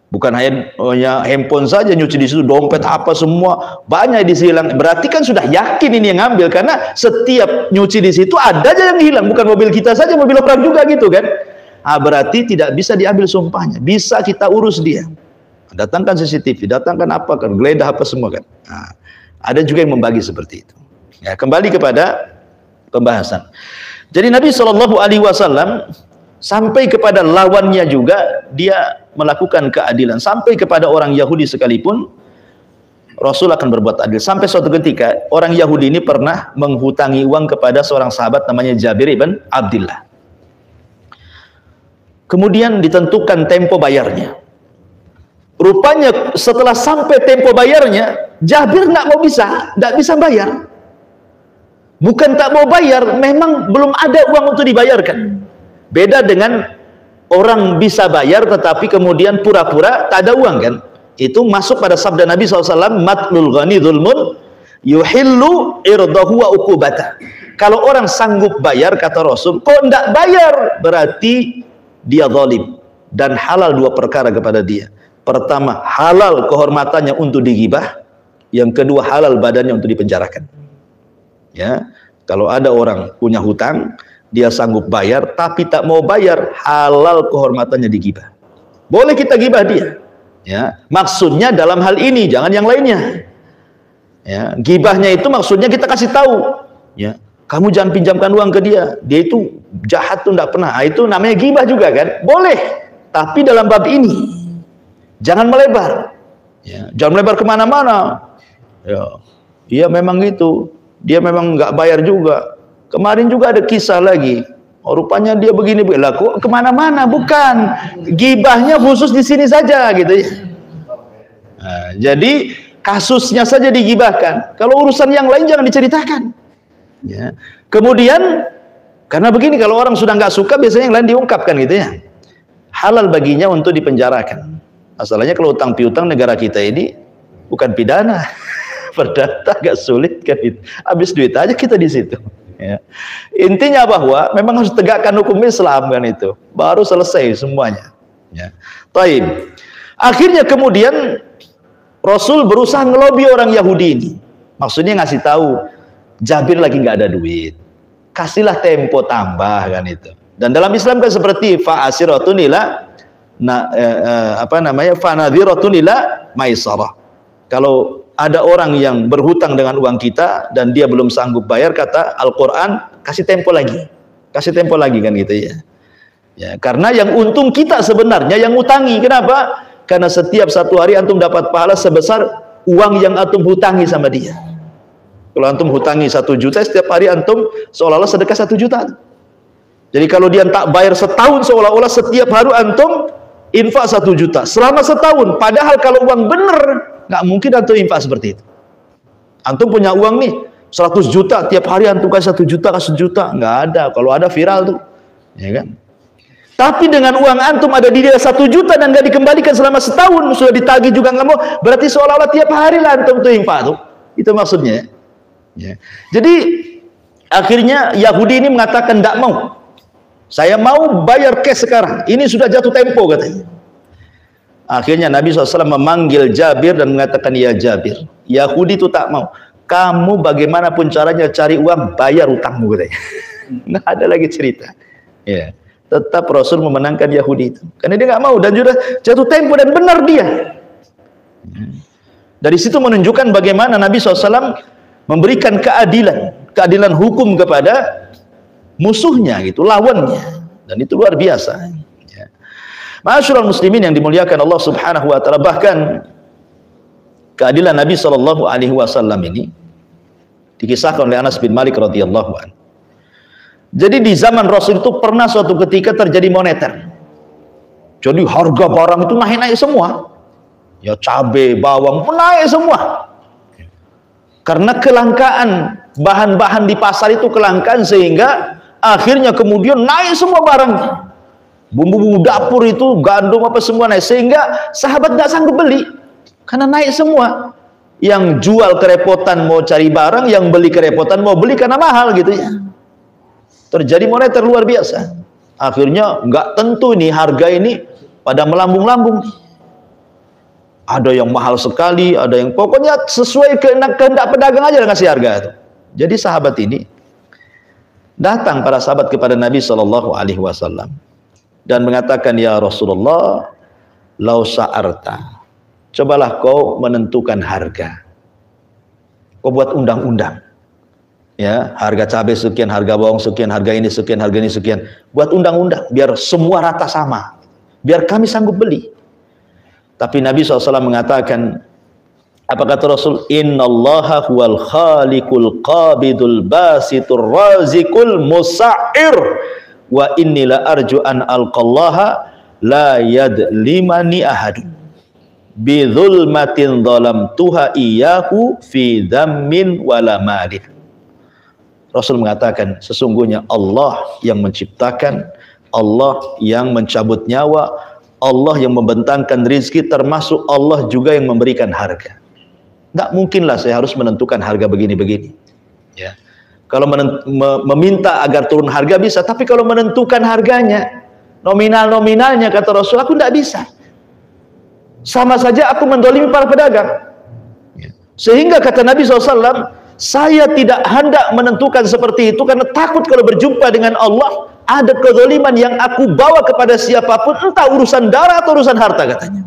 Bukan hanya handphone saja nyuci di situ, dompet apa semua banyak disilang. Berarti kan sudah yakin ini yang ngambil, karena setiap nyuci di situ ada aja yang hilang. Bukan mobil kita saja, mobil orang juga gitu kan. Berarti tidak bisa diambil sumpahnya. Bisa kita urus dia. Datangkan CCTV, datangkan apa kan, geledah apa semua kan. Ada juga yang membagi seperti itu. Ya, kembali kepada pembahasan. Jadi Nabi SAW sampai kepada lawannya juga dia melakukan keadilan, sampai kepada orang Yahudi sekalipun Rasul akan berbuat adil. Sampai suatu ketika orang Yahudi ini pernah menghutangi uang kepada seorang sahabat namanya Jabir ibn Abdullah. Kemudian ditentukan tempo bayarnya. Rupanya setelah sampai tempo bayarnya, Jabir nggak bisa bayar. Bukan tak mau bayar, memang belum ada uang untuk dibayarkan. Beda dengan orang bisa bayar tetapi kemudian pura-pura tak ada uang kan. Itu masuk pada sabda Nabi SAW, matlul ghani dzulmun yuhillu irdahu wa uqubata. Kalau orang sanggup bayar, kata Rasul, kok enggak bayar, berarti dia zalim dan halal 2 perkara kepada dia. Pertama, halal kehormatannya untuk digibah. Yang kedua, halal badannya untuk dipenjarakan. Ya, kalau ada orang punya hutang, dia sanggup bayar, tapi tak mau bayar, halal kehormatannya digibah. Boleh kita gibah dia. Ya, maksudnya dalam hal ini, jangan yang lainnya. Ya, gibahnya itu maksudnya kita kasih tahu. Ya, kamu jangan pinjamkan uang ke dia. Dia itu jahat tuh, enggak pernah. Itu namanya gibah juga kan? Boleh. Tapi dalam bab ini, jangan melebar. Ya, jangan melebar kemana-mana. Ya, iya memang gitu. Dia memang nggak bayar juga. Kemarin juga ada kisah lagi. Rupanya dia begini, lah kok kemana-mana? Bukan, gibahnya khusus di sini saja gitu ya. Jadi kasusnya saja digibahkan. Kalau urusan yang lain jangan diceritakan. Ya. Kemudian karena begini, kalau orang sudah nggak suka, biasanya yang lain diungkapkan gitu ya. Halal baginya untuk dipenjarakan. Masalahnya kalau utang piutang negara kita ini bukan pidana, perdata, agak sulit kan itu. Habis duit aja kita di situ. Ya. Intinya bahwa memang harus tegakkan hukum Islam kan itu, baru selesai semuanya. Ya. Taib. Akhirnya kemudian Rasul berusaha ngelobi orang Yahudi ini. Maksudnya ngasih tahu, Jabir lagi nggak ada duit, kasihlah tempo tambah kan itu. Dan dalam Islam kan seperti fa'asiratun ila fanadhiratun ila maisarah. Kalau ada orang yang berhutang dengan uang kita dan dia belum sanggup bayar, kata Al-Quran, kasih tempo lagi kan gitu ya. Ya, karena yang untung kita sebenarnya yang utangi. Kenapa? Karena setiap satu hari antum dapat pahala sebesar uang yang antum hutangi sama dia. Kalau antum hutangi 1 juta, setiap hari antum seolah-olah sedekah 1 juta. Jadi kalau dia tak bayar setahun, seolah-olah setiap hari antum infak 1 juta selama setahun. Padahal kalau uang bener, nggak mungkin antum infak seperti itu. Antum punya uang nih 100 juta, tiap hari antum kasih 1 juta, kasih 1 juta, nggak ada. Kalau ada viral tuh, ya kan? Tapi dengan uang antum ada di dia 1 juta dan nggak dikembalikan selama setahun, sudah ditagih juga nggak mau, berarti seolah-olah tiap hari lah antum tuh infak tuh. Itu maksudnya. Ya. Jadi akhirnya Yahudi ini mengatakan nggak mau. Saya mau bayar cash sekarang. Ini sudah jatuh tempo katanya. Akhirnya Nabi SAW memanggil Jabir dan mengatakan, ya Jabir, Yahudi itu tak mau. Kamu bagaimanapun caranya cari uang, bayar utangmu katanya. Nggak ada lagi cerita. Ya. Tetap Rasul memenangkan Yahudi itu. Karena dia nggak mau dan sudah jatuh tempo dan benar dia. Dari situ menunjukkan bagaimana Nabi SAW memberikan keadilan hukum kepada musuhnya gitu, lawannya, dan itu luar biasa. Ya. Ma'asyiral muslimin yang dimuliakan Allah Subhanahu wa taala, bahkan keadilan Nabi sallallahu alaihi wasallam ini dikisahkan oleh Anas bin Malik radhiyallahu anhu. Jadi di zaman Rasul itu pernah suatu ketika terjadi moneter. Jadi harga barang itu naik-naik semua. Ya cabai, bawang pun naik semua. Karena kelangkaan bahan-bahan di pasar itu kelangkaan, sehingga akhirnya kemudian naik semua barangnya. Bumbu-bumbu dapur itu, gandum apa semua naik, sehingga sahabat nggak sanggup beli karena naik semua. Yang jual kerepotan mau cari barang, yang beli kerepotan mau beli karena mahal gitu ya. Terjadi moneter luar biasa. Akhirnya nggak tentu nih harga ini pada melambung-lambung. Ada yang mahal sekali, ada yang pokoknya sesuai kehendak pedagang aja ngasih harga itu. Jadi sahabat ini datang para sahabat kepada Nabi Shallallahu Alaihi Wasallam dan mengatakan, ya Rasulullah, lau sa'arta, cobalah kau menentukan harga. Kau buat undang-undang. Ya, harga cabai sekian, harga bawang sekian, harga ini sekian, harga ini sekian. Buat undang-undang biar semua rata sama. Biar kami sanggup beli. Tapi Nabi SAW mengatakan, apa kata Rasul? Innallaha huwal khaliqul qabidul basitur razikul musa'ir wa inni la arju an alqallaha la yadlimani ahadun bi dzulmatin dhalamtuha iyyahu fi dhammin wala malin. Rasul mengatakan, sesungguhnya Allah yang menciptakan, Allah yang mencabut nyawa, Allah yang membentangkan rizki, termasuk Allah juga yang memberikan harga. Nggak mungkinlah saya harus menentukan harga begini-begini. Ya. Kalau meminta agar turun harga bisa, tapi kalau menentukan harganya, nominal-nominalnya, kata Rasul, aku nggak bisa. Sama saja aku mendolimi para pedagang. Ya. Sehingga kata Nabi SAW, saya tidak hendak menentukan seperti itu karena takut kalau berjumpa dengan Allah ada kezaliman yang aku bawa kepada siapapun, entah urusan darah atau urusan harta, katanya.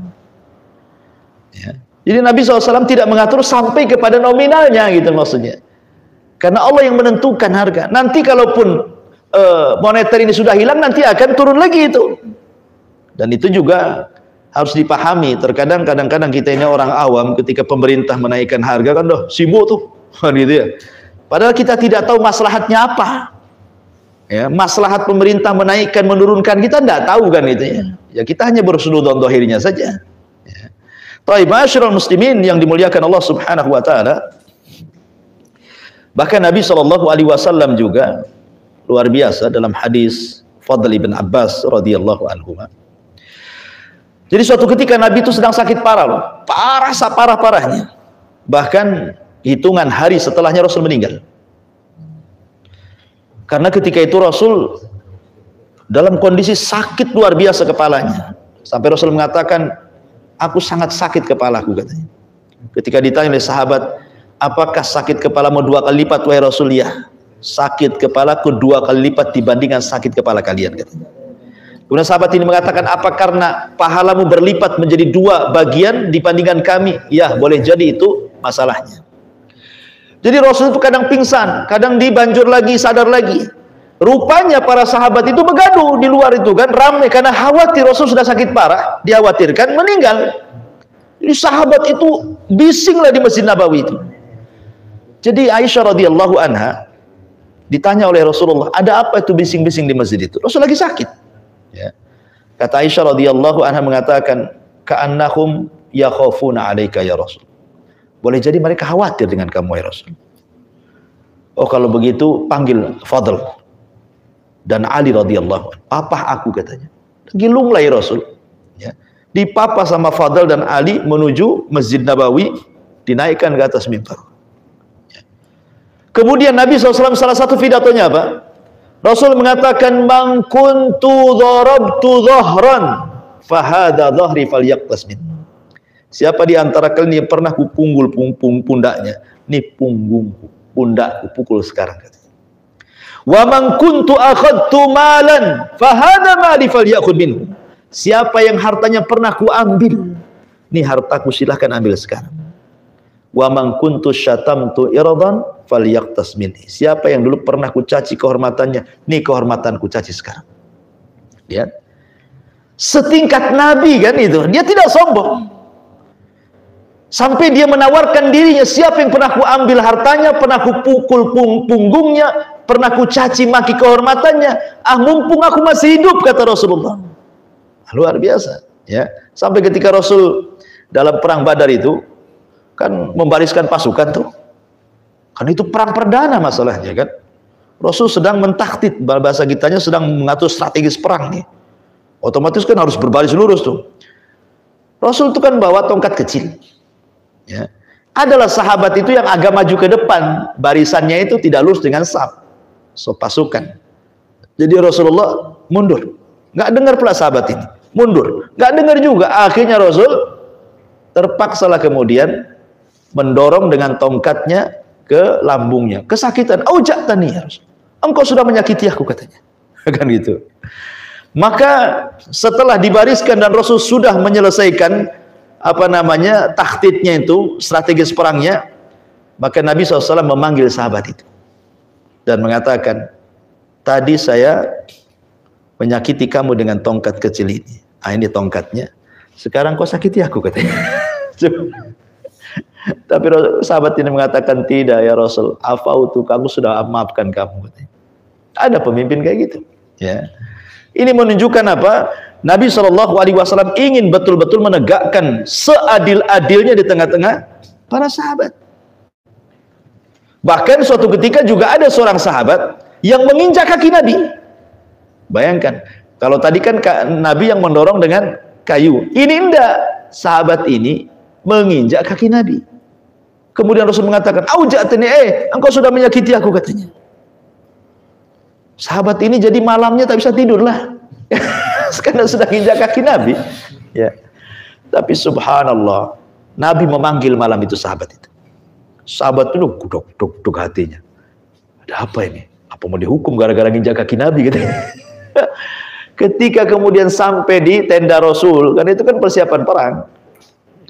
Ya. Jadi Nabi SAW tidak mengatur sampai kepada nominalnya gitu maksudnya. Karena Allah yang menentukan harga. Nanti kalaupun moneter ini sudah hilang, nanti akan turun lagi itu. Dan itu juga harus dipahami. Terkadang kadang-kadang kita ini orang awam, ketika pemerintah menaikkan harga kan sibuk tuh. Gitu ya. Padahal kita tidak tahu maslahatnya apa. Ya, maslahat pemerintah menaikkan menurunkan kita tidak tahu kan itu ya. Ya kita hanya bersududon dohirnya saja. Ya. Taib ma'asyiral muslimin yang dimuliakan Allah Subhanahu wa taala. Bahkan Nabi Shallallahu alaihi wasallam juga luar biasa dalam hadis Fadl bin Abbas radhiyallahu anhu. Jadi suatu ketika Nabi itu sedang sakit parah loh. Parah separah-parahnya. Bahkan hitungan hari setelahnya Rasul meninggal. Karena ketika itu Rasul dalam kondisi sakit luar biasa kepalanya. Sampai Rasul mengatakan, aku sangat sakit kepalaku, katanya. Ketika ditanya oleh sahabat, apakah sakit kepalamu 2 kali lipat, wahai Rasul? Ya, sakit kepalaku 2 kali lipat dibandingkan sakit kepala kalian, katanya. Kemudian sahabat ini mengatakan, apa karena pahalamu berlipat menjadi 2 bagian dibandingkan kami? Ya, boleh jadi itu masalahnya. Jadi Rasul itu kadang pingsan, kadang dibanjur lagi, sadar lagi. Rupanya para sahabat itu bergaduh di luar itu kan, ramai karena khawatir Rasul sudah sakit parah, dikhawatirkan meninggal. Jadi sahabat itu bisinglah di Masjid Nabawi itu. Jadi Aisyah radhiyallahu anha ditanya oleh Rasulullah, ada apa itu bising-bising di masjid itu? Rasul lagi sakit. Ya. Kata Aisyah radhiyallahu anha mengatakan, ka'annahum yakhafuna 'alaika ya Rasul. Boleh jadi mereka khawatir dengan kamu ya Rasul. Oh kalau begitu panggil Fadl dan Ali radhiyallahu anhu. Papa aku, katanya. Gilunglah ya Rasul. Ya. Dipapa sama Fadl dan Ali menuju Masjid Nabawi, dinaikkan ke atas mimbar. Ya. Kemudian Nabi SAW salah satu pidatonya apa? Rasul mengatakan, man kuntu dharabtu dhahran fahada dhahri falyaqtas min. Siapa di antara kalian yang pernah kupukul pundaknya? Ini punggungku, pundakku, pukul sekarang. Wa man kuntu akhadtu malan fahada mali falyakhudh minhu. Siapa yang hartanya pernah ku ambil, ini hartaku, silahkan ambil sekarang. Wa man kuntu syatamtu iradan falyaqtas minni. Siapa yang dulu pernah ku caci kehormatannya, ini kehormatanku caci sekarang. Lihat. Setingkat Nabi kan itu, dia tidak sombong. Sampai dia menawarkan dirinya, siapa yang pernah ku ambil hartanya, pernah ku pukul punggungnya, pernah ku caci maki kehormatannya, mumpung aku masih hidup, kata Rasulullah. Luar biasa, ya. Sampai ketika Rasul dalam perang Badar itu kan membariskan pasukan tuh, kan itu perang perdana masalahnya kan. Rasul sedang mentaktit, bahasa kitanya sedang mengatur strategis perang nih. Otomatis kan harus berbaris lurus tuh. Rasul itu kan bawa tongkat kecil. Ya. Adalah sahabat itu yang agak maju ke depan, barisannya itu tidak lurus dengan saf, pasukan. Jadi Rasulullah mundur, nggak dengar pula sahabat ini, mundur, nggak dengar juga. Akhirnya Rasul terpaksalah kemudian mendorong dengan tongkatnya ke lambungnya, kesakitan. Auja'tani ya Rasul, engkau sudah menyakiti aku, katanya. Kan gitu. Maka setelah dibariskan dan Rasul sudah menyelesaikan takhtitnya itu, strategis perangnya, maka Nabi SAW memanggil sahabat itu dan mengatakan, tadi saya menyakiti kamu dengan tongkat kecil ini. Ini tongkatnya, sekarang kau sakiti aku, katanya. Tapi sahabat ini mengatakan, tidak ya Rasul, afautu, kamu sudah maafkan kamu, katanya. Ada pemimpin kayak gitu, ya. Ini menunjukkan apa? Nabi SAW ingin betul-betul menegakkan seadil-adilnya di tengah-tengah para sahabat. Bahkan suatu ketika juga ada seorang sahabat yang menginjak kaki Nabi. Bayangkan, kalau tadi kan Nabi yang mendorong dengan kayu, ini enggak, sahabat ini menginjak kaki Nabi. Kemudian Rasul mengatakan, auja'tani, engkau sudah menyakiti aku, katanya. Sahabat ini jadi malamnya tak bisa tidur lah. Karena sudah injak kaki Nabi, ya. Tapi subhanallah, Nabi memanggil malam itu sahabat itu. Sahabat itu duk hatinya. Ada apa ini? Apa mau dihukum gara-gara injak kaki Nabi, gitu. Ketika kemudian sampai di tenda Rasul, kan itu kan persiapan perang.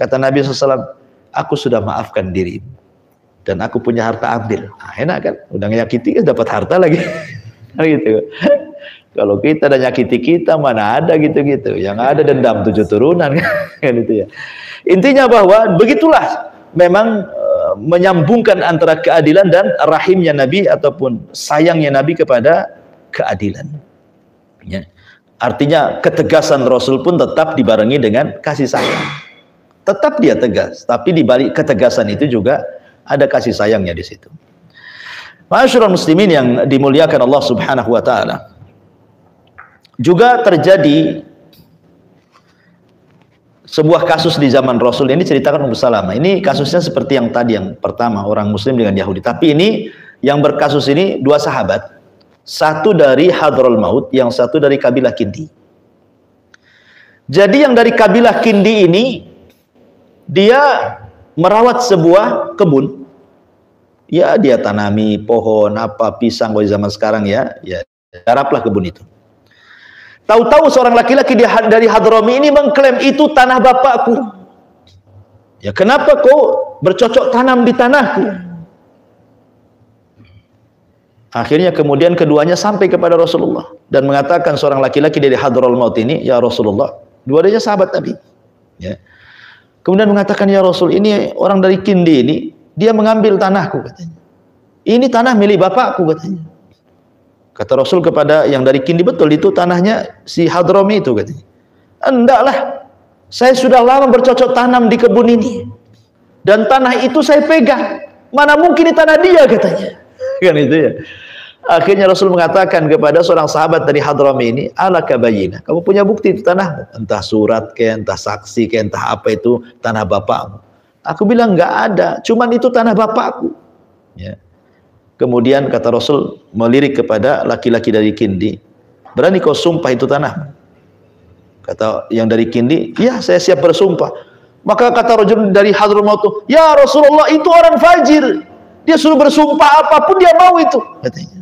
Kata Nabi SAW, aku sudah maafkan dirimu dan aku punya harta, ambil. Nah, enak kan? Udah nyakiti kan dapat harta lagi. Gitu. Kalau kita dan nyakiti kita, mana ada gitu-gitu. Yang ada dendam 7 turunan, kan itu ya. Intinya bahwa begitulah memang menyambungkan antara keadilan dan rahimnya Nabi ataupun sayangnya Nabi kepada keadilan. Ya. Artinya ketegasan Rasul pun tetap dibarengi dengan kasih sayang. Tetap dia tegas, tapi di balik ketegasan itu juga ada kasih sayangnya di situ. Ma'asyiral muslimin yang dimuliakan Allah Subhanahu wa taala. Juga terjadi sebuah kasus di zaman Rasul, ini ceritakan Ummu Salamah. Ini kasusnya seperti yang tadi, yang pertama orang Muslim dengan Yahudi. Tapi ini yang berkasus ini 2 sahabat. Satu dari Hadhrul Maut, yang satu dari kabilah Kindi. Jadi yang dari kabilah Kindi ini, dia merawat sebuah kebun. Ya, dia tanami pohon, apa, pisang, kalau zaman sekarang ya garaplah kebun itu. Tahu-tahu seorang laki-laki dari Hadrami ini mengklaim itu tanah bapakku. Ya, kenapa kau bercocok tanam di tanahku? Akhirnya kemudian keduanya sampai kepada Rasulullah dan mengatakan seorang laki-laki dari Hadhrul Maut ini, ya Rasulullah, dua-duanya sahabat Nabi. Ya. Kemudian mengatakan, ya Rasul, ini orang dari Kindi ini, dia mengambil tanahku katanya. Ini tanah milik bapakku katanya. Kata Rasul kepada yang dari Kindi, betul itu tanahnya si Hadrami itu katanya. Enggaklah, saya sudah lama bercocok tanam di kebun ini dan tanah itu saya pegang. Mana mungkin ini tanah dia katanya. Kan itu ya. Akhirnya Rasul mengatakan kepada seorang sahabat dari Hadrami ini, alaka bayyinah, kamu punya bukti itu tanah, entah surat ke, entah saksi ke, entah apa itu tanah bapakmu. Aku bilang enggak ada, cuman itu tanah bapakku. Ya. Kemudian kata Rasul melirik kepada laki-laki dari Kindi, berani kau sumpah itu tanah? Kata yang dari Kindi, ya saya siap bersumpah. Maka kata rajul dari Hadhrul Maut, ya Rasulullah, itu orang fajir, dia suruh bersumpah apapun dia mau itu katanya.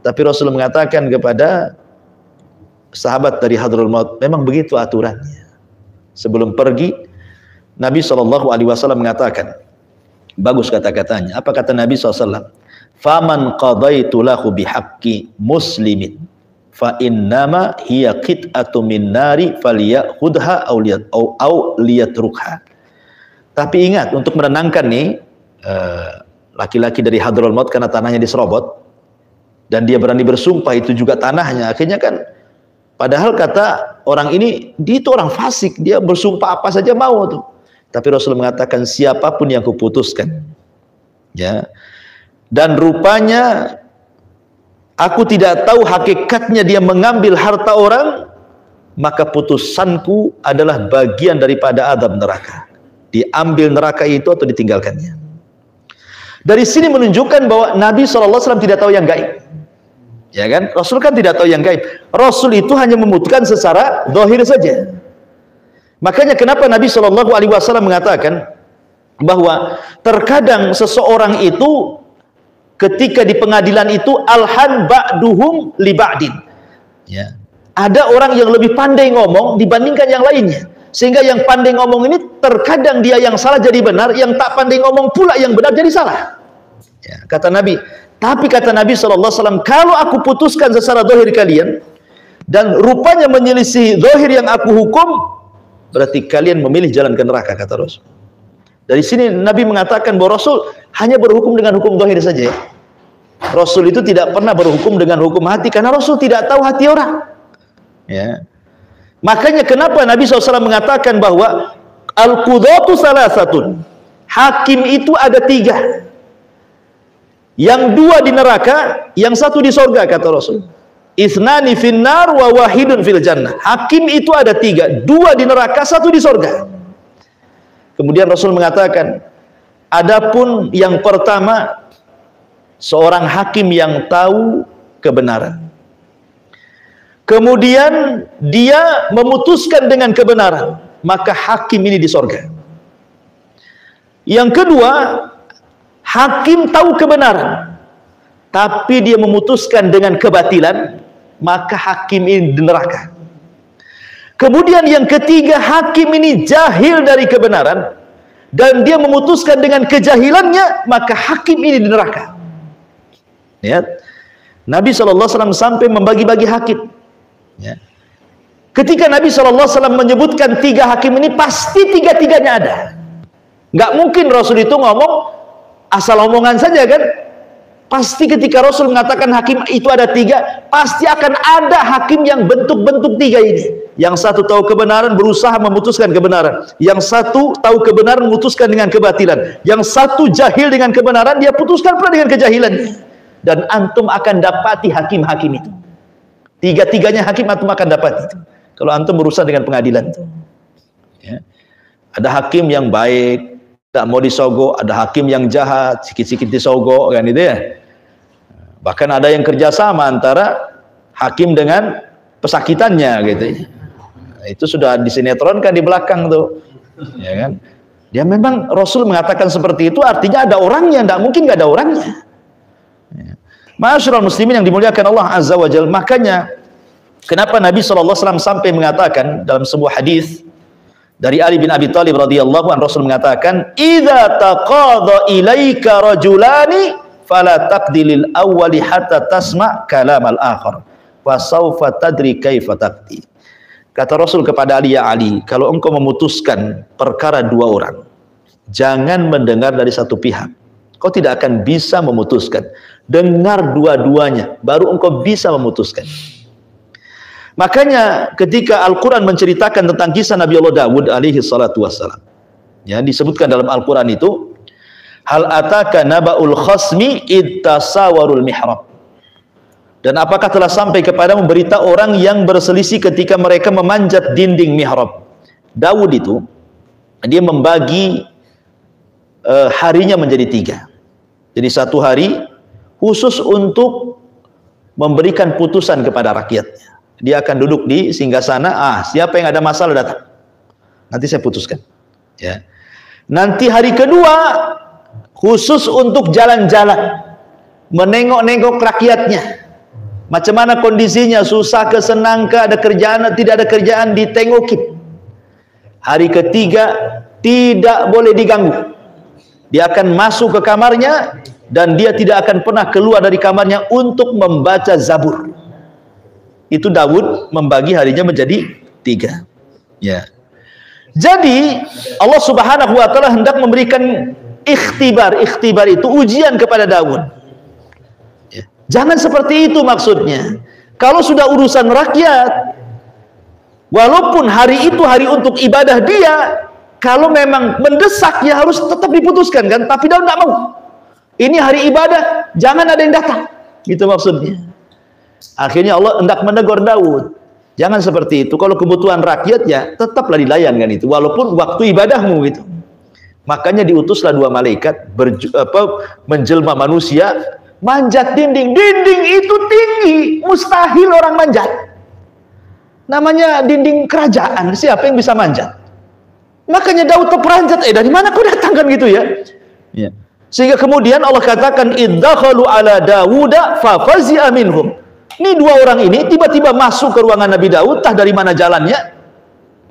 Tapi Rasul mengatakan kepada sahabat dari Hadhrul Maut, memang begitu aturannya. Sebelum pergi, Nabi SAW mengatakan, bagus kata-katanya. Apa kata Nabi SAW? Faman qadaitu lahu bihaqqi muslimin fa innama hiya qit'atu min nari falyakhudha aw liyatrukha. Tapi ingat, untuk menenangkan nih laki-laki dari Hadhrul Maut karena tanahnya diserobot dan dia berani bersumpah itu juga tanahnya. Akhirnya kan, padahal kata orang ini, dia itu orang fasik, dia bersumpah apa saja mau tuh. Tapi Rasul mengatakan, siapapun yang kuputuskan, ya, dan rupanya aku tidak tahu hakikatnya dia mengambil harta orang, maka putusanku adalah bagian daripada azab neraka. Diambil neraka itu atau ditinggalkannya. Dari sini menunjukkan bahwa Nabi SAW tidak tahu yang gaib. Ya kan? Rasul kan tidak tahu yang gaib. Rasul itu hanya memutuskan secara zahir saja. Makanya kenapa Nabi SAW mengatakan bahwa terkadang seseorang itu ketika di pengadilan itu alhan ba'duhum li ba'din. Ya. Ada orang yang lebih pandai ngomong dibandingkan yang lainnya. Sehingga yang pandai ngomong ini terkadang dia yang salah jadi benar, yang tak pandai ngomong pula yang benar jadi salah. Ya, kata Nabi. Tapi kata Nabi SAW, kalau aku putuskan secara zahir kalian dan rupanya menyelisih zahir yang aku hukum, berarti kalian memilih jalan ke neraka, kata Rasul. Dari sini Nabi mengatakan bahwa Rasul hanya berhukum dengan hukum zahir saja. Rasul itu tidak pernah berhukum dengan hukum hati, karena Rasul tidak tahu hati orang. Ya. Makanya kenapa Nabi SAW mengatakan bahwa al-qudhatu salasatun, hakim itu ada 3. Yang 2 di neraka, yang 1 di sorga, kata Rasul. Isnani finnar wa wahidun fil jannah. Hakim itu ada 3, 2 di neraka, 1 di sorga. Kemudian Rasul mengatakan, adapun yang pertama, seorang hakim yang tahu kebenaran. Kemudian dia memutuskan dengan kebenaran, maka hakim ini di sorga. Yang kedua, hakim tahu kebenaran, tapi dia memutuskan dengan kebatilan, maka hakim ini di neraka. Kemudian yang ketiga, hakim ini jahil dari kebenaran dan dia memutuskan dengan kejahilannya, maka hakim ini di neraka. Lihat, Nabi SAW sampai membagi-bagi hakim. Ya. Ketika Nabi SAW menyebutkan 3 hakim ini, pasti 3-3-nya ada. Nggak mungkin Rasul itu ngomong asal omongan saja kan. Pasti ketika Rasul mengatakan hakim itu ada 3, pasti akan ada hakim yang bentuk-bentuk 3 ini. Yang satu tahu kebenaran, berusaha memutuskan kebenaran. Yang satu tahu kebenaran, memutuskan dengan kebatilan. Yang satu jahil dengan kebenaran, dia putuskan pula dengan kejahilan. Dan antum akan dapati hakim-hakim itu. 3-3-nya hakim antum akan dapat itu. Kalau antum berusaha dengan pengadilan itu. Ya. Ada hakim yang baik, tak mau disogok, ada hakim yang jahat, sikit-sikit disogok, kan itu ya. Bahkan ada yang kerjasama antara hakim dengan pesakitannya gitu. Itu sudah disinetronkan di belakang tuh, ya kan? Dia memang Rasul mengatakan seperti itu, artinya ada orangnya, tidak mungkin nggak ada orangnya. Ma'asyiral muslimin yang dimuliakan Allah Azza wa Jalla. Makanya kenapa Nabi SAW sampai mengatakan dalam sebuah hadis dari Ali bin Abi Thalib radhiyallahu anhu, Rasul mengatakan, "Idza taqadha ilaika rajulani fala taqdilil awwali hatta tasma' kalamal akhar fa sawfa tadri kaifa taqdi." Kata Rasul kepada Ali, "Ya Ali, kalau engkau memutuskan perkara dua orang, jangan mendengar dari satu pihak. Kau tidak akan bisa memutuskan. Dengar dua-duanya, baru engkau bisa memutuskan." Makanya ketika Al-Quran menceritakan tentang kisah Nabi Allah Dawud alaihi salatu wassalam, ya, disebutkan dalam Al-Quran itu, hal ataka naba'ul khasmi ittasawarul mihrab. Dan apakah telah sampai kepadamu berita orang yang berselisih ketika mereka memanjat dinding mihrab. Daud itu, dia membagi harinya menjadi 3. Jadi satu hari khusus untuk memberikan putusan kepada rakyatnya. Dia akan duduk di singgasana, siapa yang ada masalah datang, nanti saya putuskan, ya. Nanti hari kedua khusus untuk jalan-jalan, menengok-nengok rakyatnya, macam mana kondisinya, susah ke senang ke, ada kerjaan tidak ada kerjaan, ditengokin. Hari ketiga tidak boleh diganggu, dia akan masuk ke kamarnya dan dia tidak akan pernah keluar dari kamarnya untuk membaca Zabur. Itu Daud membagi harinya menjadi 3. Ya. Jadi Allah Subhanahu wa taala hendak memberikan ikhtibar. Ikhtibar itu ujian kepada Daud. Ya. Jangan seperti itu maksudnya. Kalau sudah urusan rakyat, walaupun hari itu hari untuk ibadah dia, kalau memang mendesak ya harus tetap diputuskan kan. Tapi Daud tidak mau. Ini hari ibadah, jangan ada yang datang. Gitu maksudnya. Akhirnya Allah hendak menegur Daud, jangan seperti itu. Kalau kebutuhan rakyat ya tetaplah dilayankan itu, walaupun waktu ibadahmu gitu. Makanya diutuslah 2 malaikat menjelma manusia, manjat dinding. Dinding itu tinggi, mustahil orang manjat. Namanya dinding kerajaan, siapa yang bisa manjat? Makanya Daud terperanjat, dari mana kau datang kan gitu ya? Ya. Sehingga kemudian Allah katakan, "Iddakhalu ala Dawuda fa fazi'a minhum." Ini 2 orang ini tiba-tiba masuk ke ruangan Nabi Daud, entah dari mana jalannya.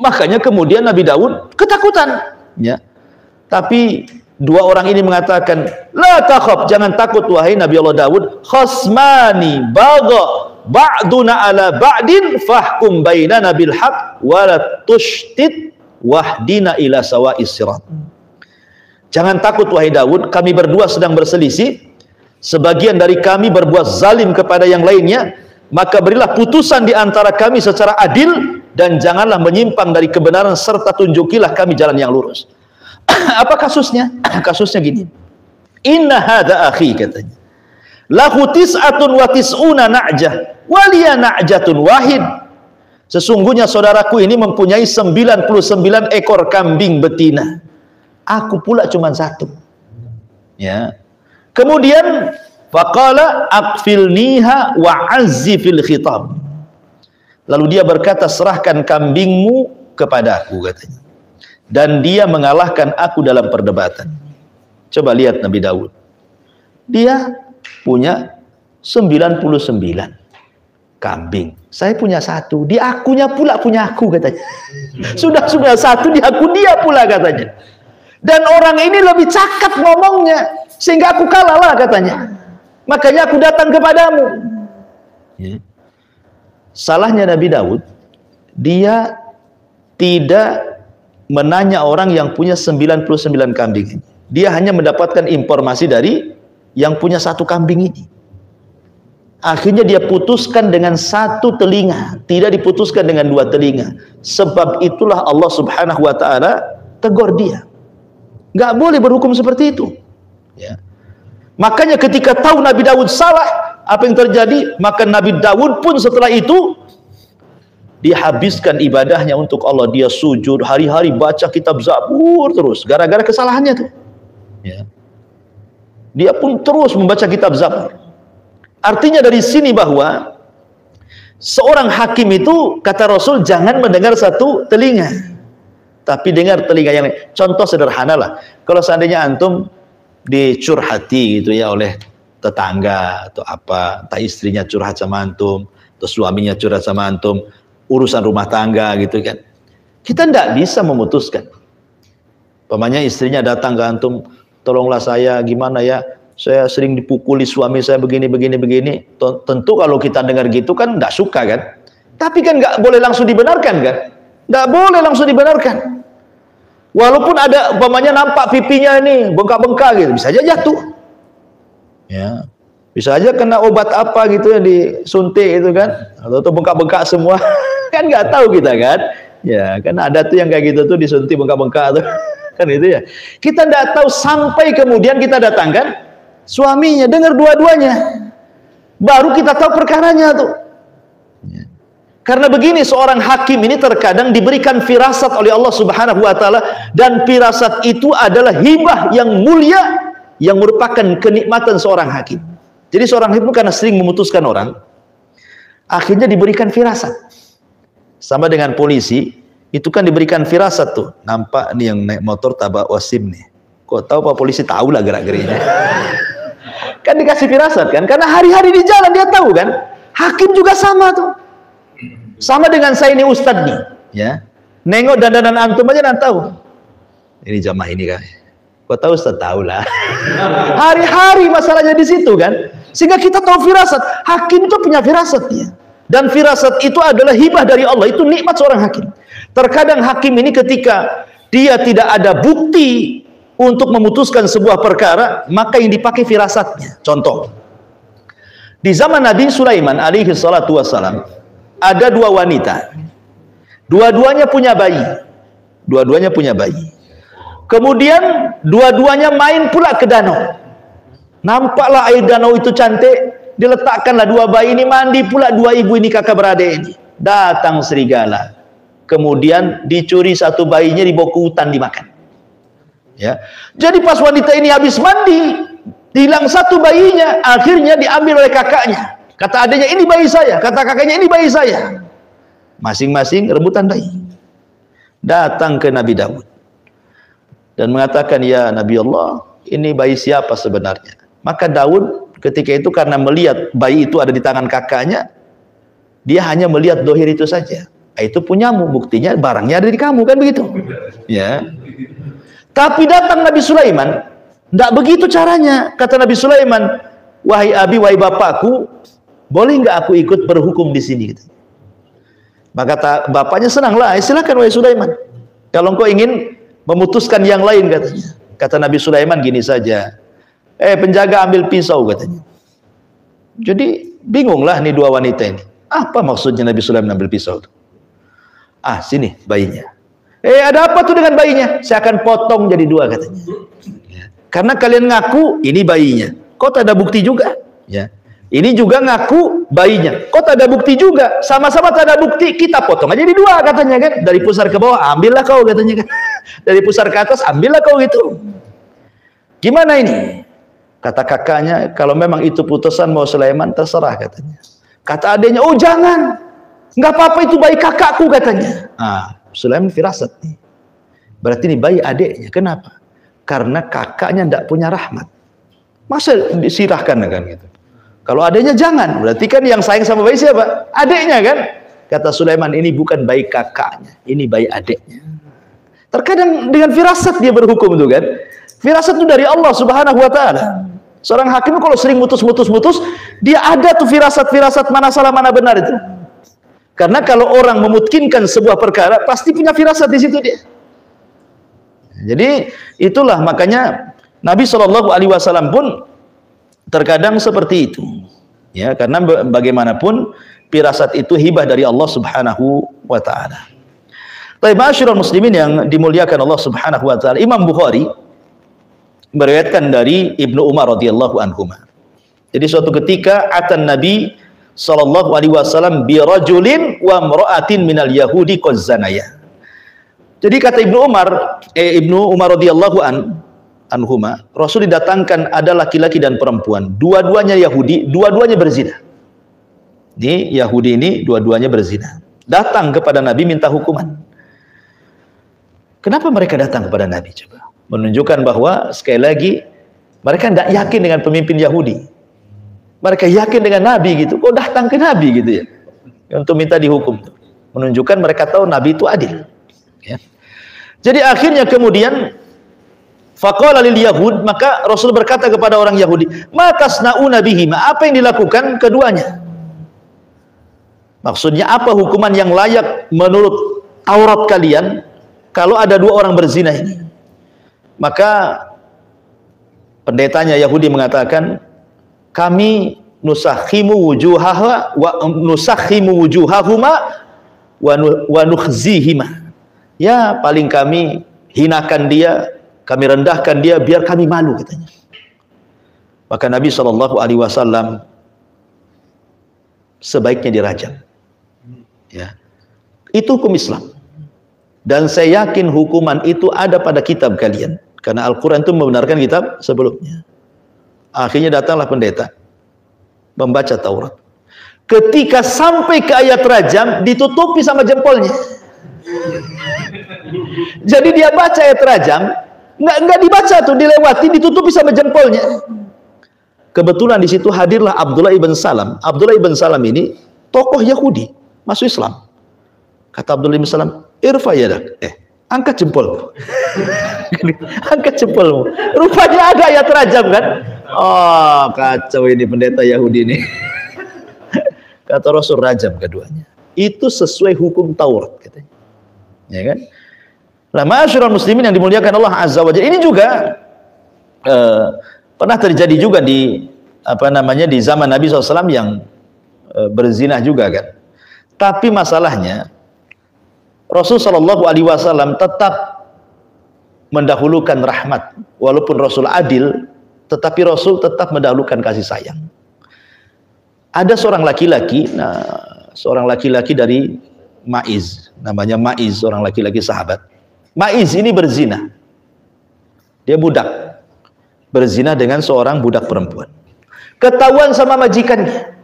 Makanya kemudian Nabi Daud ketakutan. Ya. Tapi 2 orang ini mengatakan, "La takhaf, jangan takut wahai Nabi Allah Daud. Khasmani bagha ba'duna ala ba'din fahkum bainana bil haqq wa la tushtit wahdina ila sawa'is sirat." Jangan takut wahai Daud, kami berdua sedang berselisih. Sebagian dari kami berbuat zalim kepada yang lainnya, maka berilah putusan di antara kami secara adil dan janganlah menyimpang dari kebenaran serta tunjukilah kami jalan yang lurus. Apa kasusnya? Kasusnya gini. Inna hadza akhi, katanya. Lahu tis'atun wa tis'una na'jah wa liya na'jatun wahid. Sesungguhnya saudaraku ini mempunyai 99 ekor kambing betina. Aku pula cuma 1. Ya. Kemudian faqala aqfilniha wa azzi fil khitab. Lalu dia berkata, serahkan kambingmu kepadaku, katanya. Dan dia mengalahkan aku dalam perdebatan. Coba lihat Nabi Daud. Dia punya 99 kambing. Saya punya 1. Dia akunya pula punya aku, katanya. Sudah 1, dia aku dia pula, katanya. Dan orang ini lebih cakap ngomongnya, sehingga aku kalah lah, katanya. Makanya aku datang kepadamu. Ya. Salahnya Nabi Daud, dia tidak menanya orang yang punya 99 kambing. Dia hanya mendapatkan informasi dari yang punya 1 kambing ini. Akhirnya dia putuskan dengan 1 telinga, tidak diputuskan dengan 2 telinga. Sebab itulah Allah Subhanahu wa taala tegur dia. Nggak boleh berhukum seperti itu. Ya. Makanya ketika tahu Nabi Daud salah, apa yang terjadi? Maka Nabi Daud pun setelah itu dihabiskan ibadahnya untuk Allah. Dia sujud hari-hari, baca kitab Zabur terus, gara-gara kesalahannya tuh. Ya. Dia pun terus membaca kitab Zabur. Artinya dari sini bahwa seorang hakim itu, kata Rasul, jangan mendengar satu telinga, tapi dengar telinga yang lain. Contoh sederhana lah, kalau seandainya antum dicurhati gitu ya oleh tetangga atau apa, entah istrinya curhat sama antum, atau suaminya curhat sama antum, urusan rumah tangga gitu kan, kita tidak bisa memutuskan. Pamannya istrinya datang ke antum, tolonglah saya, gimana ya, saya sering dipukuli suami saya begini. Tentu kalau kita dengar gitu kan nggak suka kan. Tapi kan nggak boleh langsung dibenarkan kan. Nggak boleh langsung dibenarkan. Walaupun ada umpamanya nampak pipinya ini bengkak-bengkak gitu, bisa aja jatuh. Ya. Bisa aja kena obat apa gitu ya, disuntik itu kan. Atau bengkak-bengkak semua. Kan nggak tahu kita kan. Ya, kan ada tuh yang kayak gitu tuh disuntik bengkak-bengkak tuh. Kan itu ya. Kita nggak tahu sampai kemudian kita datangkan suaminya, dengar dua-duanya, baru kita tahu perkaranya tuh. Karena begini, seorang hakim ini terkadang diberikan firasat oleh Allah Subhanahu wa taala, dan firasat itu adalah hibah yang mulia yang merupakan kenikmatan seorang hakim. Jadi seorang hakim karena sering memutuskan orang, akhirnya diberikan firasat. Sama dengan polisi, itu kan diberikan firasat tuh. Nampak nih yang naik motor tabak wasim nih. Kok tahu Pak polisi, tahu lah gerak-geriknya. Kan dikasih firasat kan, karena hari-hari di jalan dia tahu kan. Hakim juga sama tuh. Sama dengan saya ini ustadz nih, ya. Nengok dandanan antum aja nanti tahu. Ini jamaah ini kan. Kok tahu ustadz, tahu lah. Hari-hari masalahnya di situ kan. Sehingga kita tahu firasat. Hakim itu punya firasat dia. Dan firasat itu adalah hibah dari Allah. Itu nikmat seorang hakim. Terkadang hakim ini ketika dia tidak ada bukti untuk memutuskan sebuah perkara, maka yang dipakai firasatnya. Contoh, di zaman Nabi Sulaiman alaihi salatu wassalam, ada dua wanita, dua-duanya punya bayi, kemudian dua-duanya main pula ke danau. Nampaklah air danau itu cantik, diletakkanlah dua bayi ini mandi pula, dua ibu ini kakak beradik ini. Datang serigala, kemudian dicuri satu bayinya, dibawa ke hutan dimakan. Ya, jadi pas wanita ini habis mandi, hilang satu bayinya, akhirnya diambil oleh kakaknya. Kata adiknya, ini bayi saya. Kata kakaknya, ini bayi saya. Masing-masing rebutan bayi. Datang ke Nabi Daud dan mengatakan, ya Nabi Allah, ini bayi siapa sebenarnya? Maka Daud ketika itu karena melihat bayi itu ada di tangan kakaknya, dia hanya melihat dohir itu saja. Itu punyamu, buktinya barangnya ada di kamu, kan begitu? Ya. Tapi datang Nabi Sulaiman, tidak begitu caranya. Kata Nabi Sulaiman, wahai abi, wahai bapakku, boleh nggak aku ikut berhukum di sini? Maka bapaknya senanglah, silakan wahai Sulaiman. Kalau engkau ingin memutuskan yang lain, katanya. Kata Nabi Sulaiman, gini saja. Penjaga ambil pisau, katanya. Jadi bingunglah nih dua wanita ini. Apa maksudnya Nabi Sulaiman ambil pisau? Sini bayinya. Ada apa tuh dengan bayinya? Saya akan potong jadi dua, katanya. Ya. Karena kalian ngaku ini bayinya, kok tak ada bukti juga? Ya. Ini juga ngaku bayinya, kok tak ada bukti juga? Sama-sama tak ada bukti, kita potong aja jadi dua, katanya kan. Dari pusar ke bawah, ambillah kau, katanya kan. Dari pusar ke atas, ambillah kau gitu. Gimana ini? Kata kakaknya, kalau memang itu putusan mau Sulaiman, terserah, katanya. Kata adiknya, oh jangan, nggak apa-apa, itu bayi kakakku, katanya. Sulaiman firasat nih. Berarti ini bayi adiknya. Kenapa? Karena kakaknya tidak punya rahmat. Masa disirahkan kan gitu. Kalau adiknya jangan. Berarti kan yang sayang sama bayi siapa? Adiknya kan. Kata Sulaiman, ini bukan bayi kakaknya, ini bayi adiknya. Terkadang dengan firasat dia berhukum itu kan. Firasat itu dari Allah Subhanahu wa taala. Seorang hakim kalau sering mutus, dia ada tuh firasat mana salah mana benar itu. Karena kalau orang memungkinkan sebuah perkara, pasti punya firasat di situ dia. Jadi itulah makanya Nabi SAW pun terkadang seperti itu. Ya, karena bagaimanapun firasat itu hibah dari Allah Subhanahu wa taala. Baik, ma'asyiral muslimin yang dimuliakan Allah Subhanahu wa taala, Imam Bukhari meriwayatkan dari Ibnu Umar radhiyallahu anhu. Jadi suatu ketika atan Nabi sallallahu alaihi wasallam bi rajulin wa imra'atin minal yahudi qazzanaya. Jadi kata Ibnu Umar radhiyallahu an, anhuma, Rasul didatangkan ada laki-laki dan perempuan, dua-duanya Yahudi, dua-duanya berzina. Ini Yahudi ini dua-duanya berzina. Datang kepada Nabi minta hukuman. Kenapa mereka datang kepada Nabi? Coba menunjukkan bahwa sekali lagi mereka tidak yakin dengan pemimpin Yahudi. Mereka yakin dengan Nabi gitu. Kok datang ke Nabi gitu ya? Untuk minta dihukum. Menunjukkan mereka tahu Nabi itu adil. Ya. Jadi akhirnya kemudian faqala lil yahud, maka Rasul berkata kepada orang Yahudi, "Ma tasnauna bihima?" Apa yang dilakukan keduanya? Maksudnya apa hukuman yang layak menurut Taurat kalian kalau ada dua orang berzina ini? Maka pendetanya Yahudi mengatakan, kami nusakhimu wujuhahuma wa nukhzihima. Ya, paling kami hinakan dia, kami rendahkan dia biar kami malu, katanya. Maka Nabi SAW sebaiknya dirajam. Ya. Itu hukum Islam. Dan saya yakin hukuman itu ada pada kitab kalian. Karena Al-Quran itu membenarkan kitab sebelumnya. Akhirnya datanglah pendeta membaca Taurat. Ketika sampai ke ayat rajam, ditutupi sama jempolnya. Jadi dia baca ayat rajam, nggak dibaca tuh, dilewati, ditutupi sama jempolnya. Kebetulan di situ hadirlah Abdullah ibn Salam. Abdullah ibn Salam ini tokoh Yahudi, masuk Islam. Kata Abdullah ibn Salam, irfa yadak, angkat jempolmu. Angkat jempolmu. Rupanya ada ayat rajam kan? Oh, kacau ini pendeta Yahudi ini. Kata Rasul, rajam keduanya. Itu sesuai hukum Taurat, katanya. Ya kan? Nah, ma'asyiral muslimin yang dimuliakan Allah Azza wa Jalla, ini juga pernah terjadi juga di di zaman Nabi SAW yang berzina juga kan. Tapi masalahnya Rasul SAW tetap mendahulukan rahmat. Walaupun Rasul adil, tetapi Rasul tetap mendahulukan kasih sayang. Ada seorang laki-laki, seorang laki-laki dari Ma'iz, namanya Ma'iz, seorang laki-laki sahabat. Ma'iz ini berzina. Dia budak. Berzina dengan seorang budak perempuan. Ketahuan sama majikannya.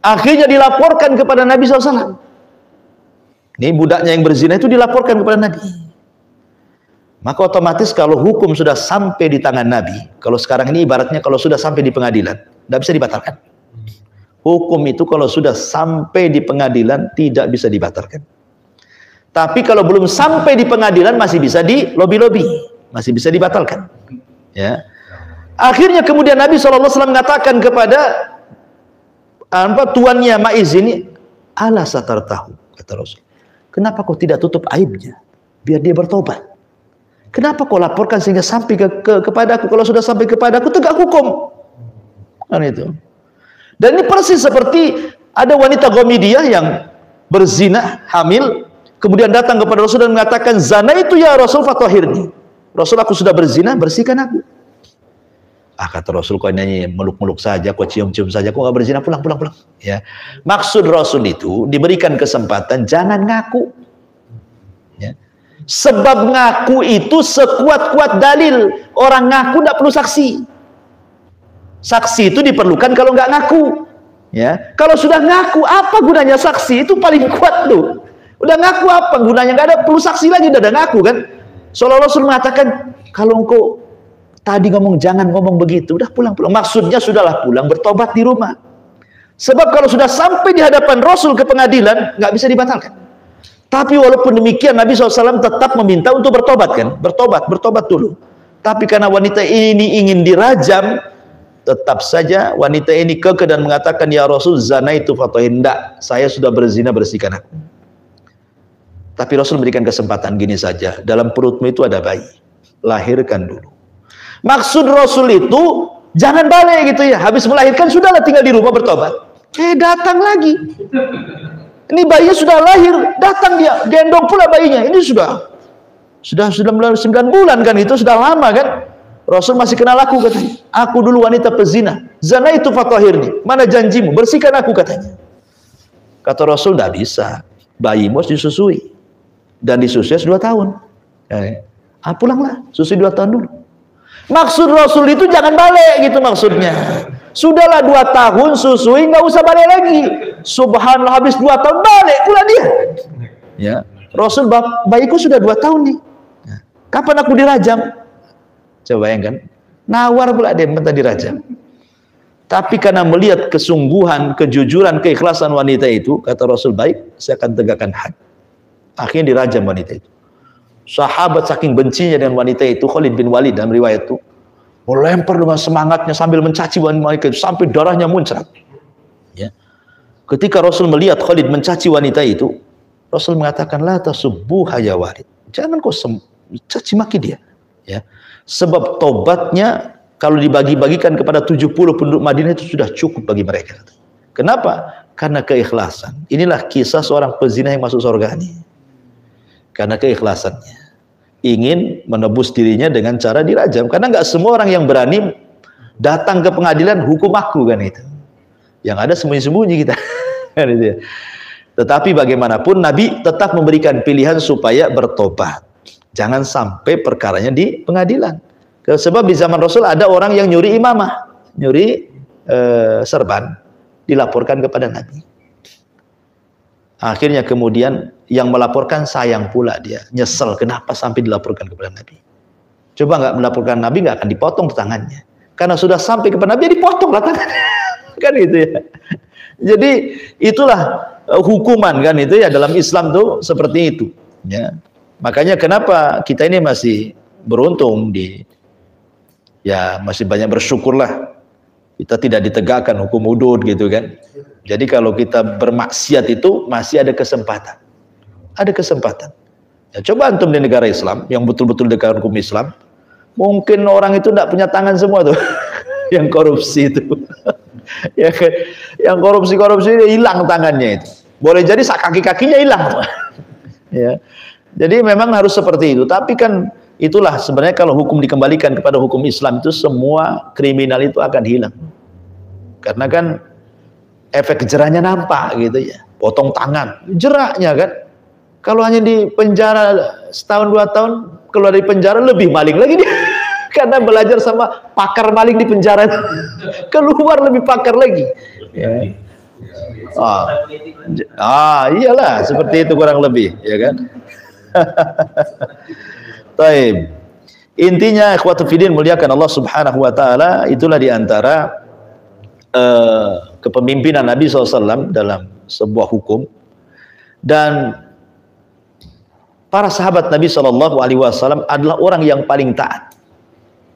Akhirnya dilaporkan kepada Nabi SAW. Ini budaknya yang berzina itu dilaporkan kepada Nabi. Maka otomatis kalau hukum sudah sampai di tangan Nabi, kalau sekarang ini ibaratnya kalau sudah sampai di pengadilan, tidak bisa dibatalkan. Hukum itu kalau sudah sampai di pengadilan tidak bisa dibatalkan. Tapi kalau belum sampai di pengadilan masih bisa di lobi-lobi, masih bisa dibatalkan. Ya. Akhirnya kemudian Nabi SAW mengatakan kepada tuannya Ma'iz ini, ala satartahu, kata Rasul. Kenapa kau tidak tutup aibnya? Biar dia bertobat. Kenapa kau laporkan sehingga sampai kepadaku? Kalau sudah sampai kepadaku, tegak hukum. Kan itu. Dan ini persis seperti ada wanita Ghamidiyah yang berzina, hamil, kemudian datang kepada Rasul dan mengatakan, zana itu ya Rasul fatahirni. Rasul, aku sudah berzina, bersihkan aku. Kata Rasul, kau nyanyi meluk-meluk saja, kau cium-cium saja, kau nggak berzina, pulang. Ya. Maksud Rasul itu diberikan kesempatan, jangan ngaku. Ya. Sebab ngaku itu sekuat-kuat dalil. Orang ngaku tidak perlu saksi. Saksi itu diperlukan kalau nggak ngaku. Ya. Kalau sudah ngaku, apa gunanya saksi? Itu paling kuat tuh. Udah ngaku apa gunanya? Nggak ada perlu saksi lagi, udah ada ngaku kan? Soalnya Rasul mengatakan, kalau engkau tadi ngomong jangan ngomong begitu, udah pulang. Maksudnya sudahlah pulang, bertobat di rumah. Sebab kalau sudah sampai di hadapan Rasul ke pengadilan, nggak bisa dibatalkan. Tapi walaupun demikian Nabi SAW tetap meminta untuk bertobat kan, bertobat dulu. Tapi karena wanita ini ingin dirajam, tetap saja wanita ini kekeh dan mengatakan, ya Rasul, zana itu fatahin, enggak, saya sudah berzina, bersihkan aku. Tapi Rasul memberikan kesempatan, gini saja, dalam perutmu itu ada bayi, lahirkan dulu. Maksud Rasul itu jangan balik gitu ya, habis melahirkan sudahlah tinggal di rumah bertobat. Datang lagi. Ini bayinya sudah lahir, datang dia, gendong pula bayinya. Ini sudah 9 bulan kan, itu sudah lama kan. Rasul masih kenal aku katanya. Aku dulu wanita pezina. Zana itu fatahirni. Mana janjimu? Bersihkan aku katanya. Kata Rasul, tidak bisa. Bayimu harus disusui. Dan disusui 2 tahun. Pulanglah, susui 2 tahun dulu. Maksud Rasul itu jangan balik gitu maksudnya. Sudahlah 2 tahun susui, nggak usah balik lagi. Subhanallah, habis 2 tahun balik pula dia. Ya, Rasul, bayiku sudah 2 tahun nih. Kapan aku dirajam? Coba bayangkan, nawar pula dia minta dirajam. Tapi karena melihat kesungguhan, kejujuran, keikhlasan wanita itu, kata Rasul, baik, saya akan tegakkan had. Akhirnya dirajam wanita itu. Sahabat saking bencinya dengan wanita itu, Khalid bin Walid dalam riwayat itu, melempar dengan semangatnya sambil mencaci wanita itu sampai darahnya muncrat. Ya. Ketika Rasul melihat Khalid mencaci wanita itu, Rasul mengatakan, la tasubbuha ya Walid. Jangan kau caci maki dia. Ya. Sebab tobatnya kalau dibagi-bagikan kepada 70 penduduk Madinah itu sudah cukup bagi mereka. Kenapa? Karena keikhlasan. Inilah kisah seorang pezina yang masuk surga ini. Karena keikhlasannya. Ingin menebus dirinya dengan cara dirajam. Karena nggak semua orang yang berani datang ke pengadilan hukum aku kan itu. Yang ada sembunyi-sembunyi kita. Tetapi bagaimanapun Nabi tetap memberikan pilihan supaya bertobat. Jangan sampai perkaranya di pengadilan. Sebab di zaman Rasul ada orang yang nyuri imamah, nyuri serban, dilaporkan kepada Nabi. Akhirnya kemudian yang melaporkan sayang pula dia, nyesel kenapa sampai dilaporkan kepada Nabi. Coba nggak melaporkan Nabi, nggak akan dipotong tangannya, karena sudah sampai kepada Nabi dipotong tangannya, kan itu ya. Jadi itulah hukuman kan itu ya dalam Islam tuh seperti itu. Ya. Makanya kenapa kita ini masih beruntung ya masih banyak bersyukurlah kita tidak ditegakkan hukum hudud gitu kan. Jadi kalau kita bermaksiat itu masih ada kesempatan. Ada kesempatan. Ya, coba antum di negara Islam yang betul-betul dekat hukum Islam, mungkin orang itu tidak punya tangan semua tuh yang korupsi itu. Ya kan? Yang korupsi hilang tangannya itu. Boleh jadi kaki-kakinya hilang. Ya. Jadi memang harus seperti itu. Tapi kan itulah sebenarnya kalau hukum dikembalikan kepada hukum Islam itu semua kriminal itu akan hilang. Karena kan efek jerahnya nampak gitu ya. Potong tangan, jeraknya kan. Kalau hanya di penjara setahun 2 tahun, keluar dari penjara lebih maling lagi dia. Karena belajar sama pakar maling di penjara. Keluar lebih pakar lagi. Ya. Iyalah seperti itu kurang lebih, ya kan? Taib. Intinya ikhwatu fiddin muliakan Allah Subhanahu wa taala, itulah diantara kepemimpinan Nabi SAW dalam sebuah hukum. Dan para sahabat Nabi SAW adalah orang yang paling taat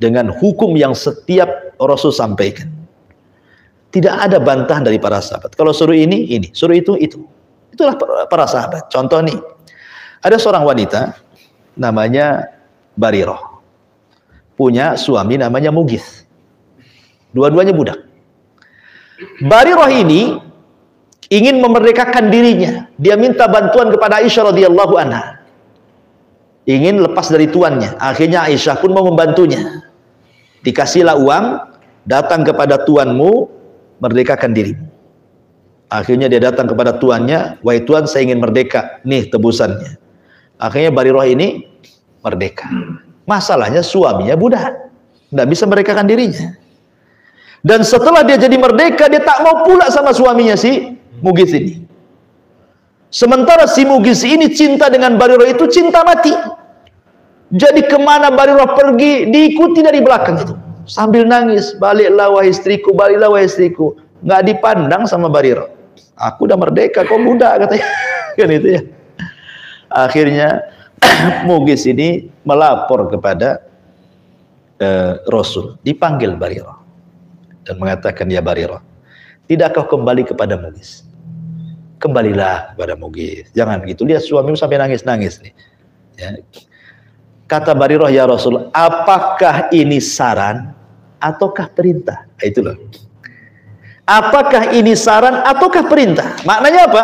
dengan hukum yang setiap Rasul sampaikan. Tidak ada bantahan dari para sahabat. Kalau suruh ini, suruh itu. Itulah para sahabat. Contoh nih, ada seorang wanita namanya Barirah, punya suami namanya Mughith. Dua-duanya budak. Barirah ini ingin memerdekakan dirinya. Dia minta bantuan kepada Aisyah radhiyallahu anha. Ingin lepas dari tuannya. Akhirnya Aisyah pun mau membantunya. Dikasihlah uang, datang kepada tuanmu, merdekakan dirimu. Akhirnya dia datang kepada tuannya, wahai tuan, saya ingin merdeka. Nih tebusannya. Akhirnya Barirah ini merdeka. Masalahnya suaminya budak, tidak bisa merdekakan dirinya. Dan setelah dia jadi merdeka, dia tak mau pula sama suaminya si Mughith ini. Sementara si Mughith ini cinta dengan Barirah itu cinta mati. Jadi kemana Barirah pergi, diikuti dari belakang itu. Sambil nangis, baliklah wahai istriku, baliklah wahai istriku. Nggak dipandang sama Barirah. Aku udah merdeka, kau budak katanya. Kan itu ya. Akhirnya Mughith ini melapor kepada Rasul. Dipanggil Barirah dan mengatakan, ya Barirah, tidakkah kembali kepada Mughith? Kembalilah kepada Mughith. Jangan gitu, lihat suamimu sampai nangis-nangis nih. Ya. Kata Barirah, ya Rasul, apakah ini saran ataukah perintah? Nah, itu loh. Apakah ini saran ataukah perintah? Maknanya apa?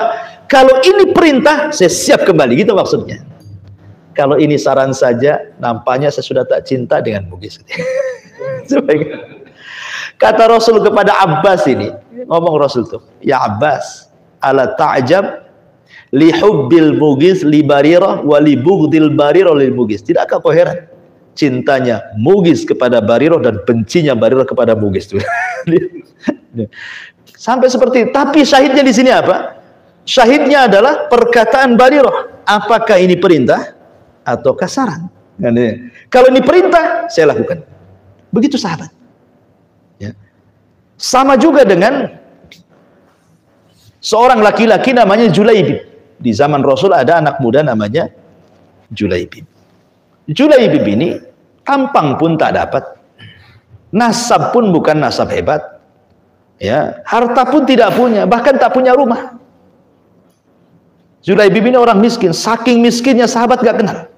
Kalau ini perintah, saya siap kembali. Gitu maksudnya. Kalau ini saran saja, nampaknya saya sudah tak cinta dengan Mughith. Kata Rasul kepada Abbas ini, ngomong Rasul tuh, ya Abbas, ala ta'jab Li hubbil mughis li Barirah wa li bughdil Barirah lil mughis. Tidakkah kau heran? Cintanya Mughis kepada Barirah dan bencinya Barirah kepada Mughis. Sampai seperti itu. Tapi syahidnya di sini apa? Syahidnya adalah perkataan Barirah. Apakah ini perintah atau saran? Kalau ini perintah, saya lakukan. Begitu sahabat. Ya. Sama juga dengan seorang laki-laki namanya Julaibib. Di zaman Rasul ada anak muda namanya Julaibib. Julaibib ini tampang pun tak dapat, nasab pun bukan nasab hebat, ya, harta pun tidak punya, bahkan tak punya rumah. Julaibib ini orang miskin, saking miskinnya sahabat gak kenal.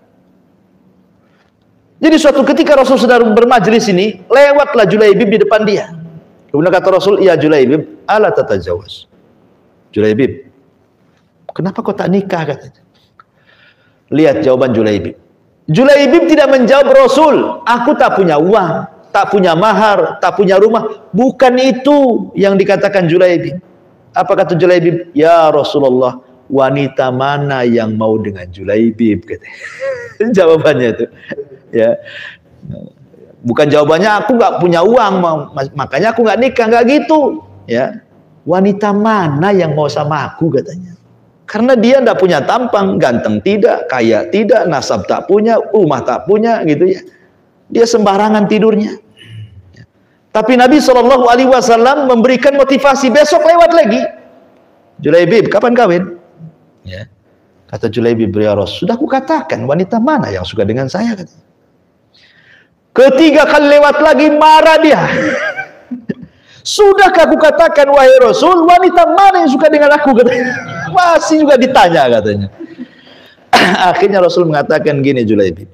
Jadi suatu ketika Rasul sedang bermajlis ini, lewatlah Julaibib di depan dia. Kemudian kata Rasul, "Ya Julaibib, ala tatajawaz." Julaibib, kenapa kau tak nikah, katanya. Lihat jawaban Julaibib. Julaibib tidak menjawab Rasul, aku tak punya uang, tak punya mahar, tak punya rumah. Bukan itu yang dikatakan Julaibib. Apa kata Julaibib? Ya Rasulullah, wanita mana yang mau dengan Julaibib, katanya. Jawabannya itu, ya. Bukan jawabannya aku nggak punya uang, makanya aku nggak nikah, nggak gitu, ya. Wanita mana yang mau sama aku, katanya. Karena dia tidak punya tampang, ganteng tidak, kaya tidak, nasab tak punya, rumah tak punya, gitu ya. Dia sembarangan tidurnya. Ya. Tapi Nabi SAW memberikan motivasi, besok lewat lagi. Julaibib, kapan kawin? Ya. Kata Julaibib, ya Rasul, sudah kukatakan wanita mana yang suka dengan saya, katanya. Ketiga kali lewat lagi marah dia. Sudahkah aku katakan wahai Rasul, wanita mana yang suka dengan aku, katanya. Masih juga ditanya, katanya. Akhirnya Rasul mengatakan gini, Julaibib,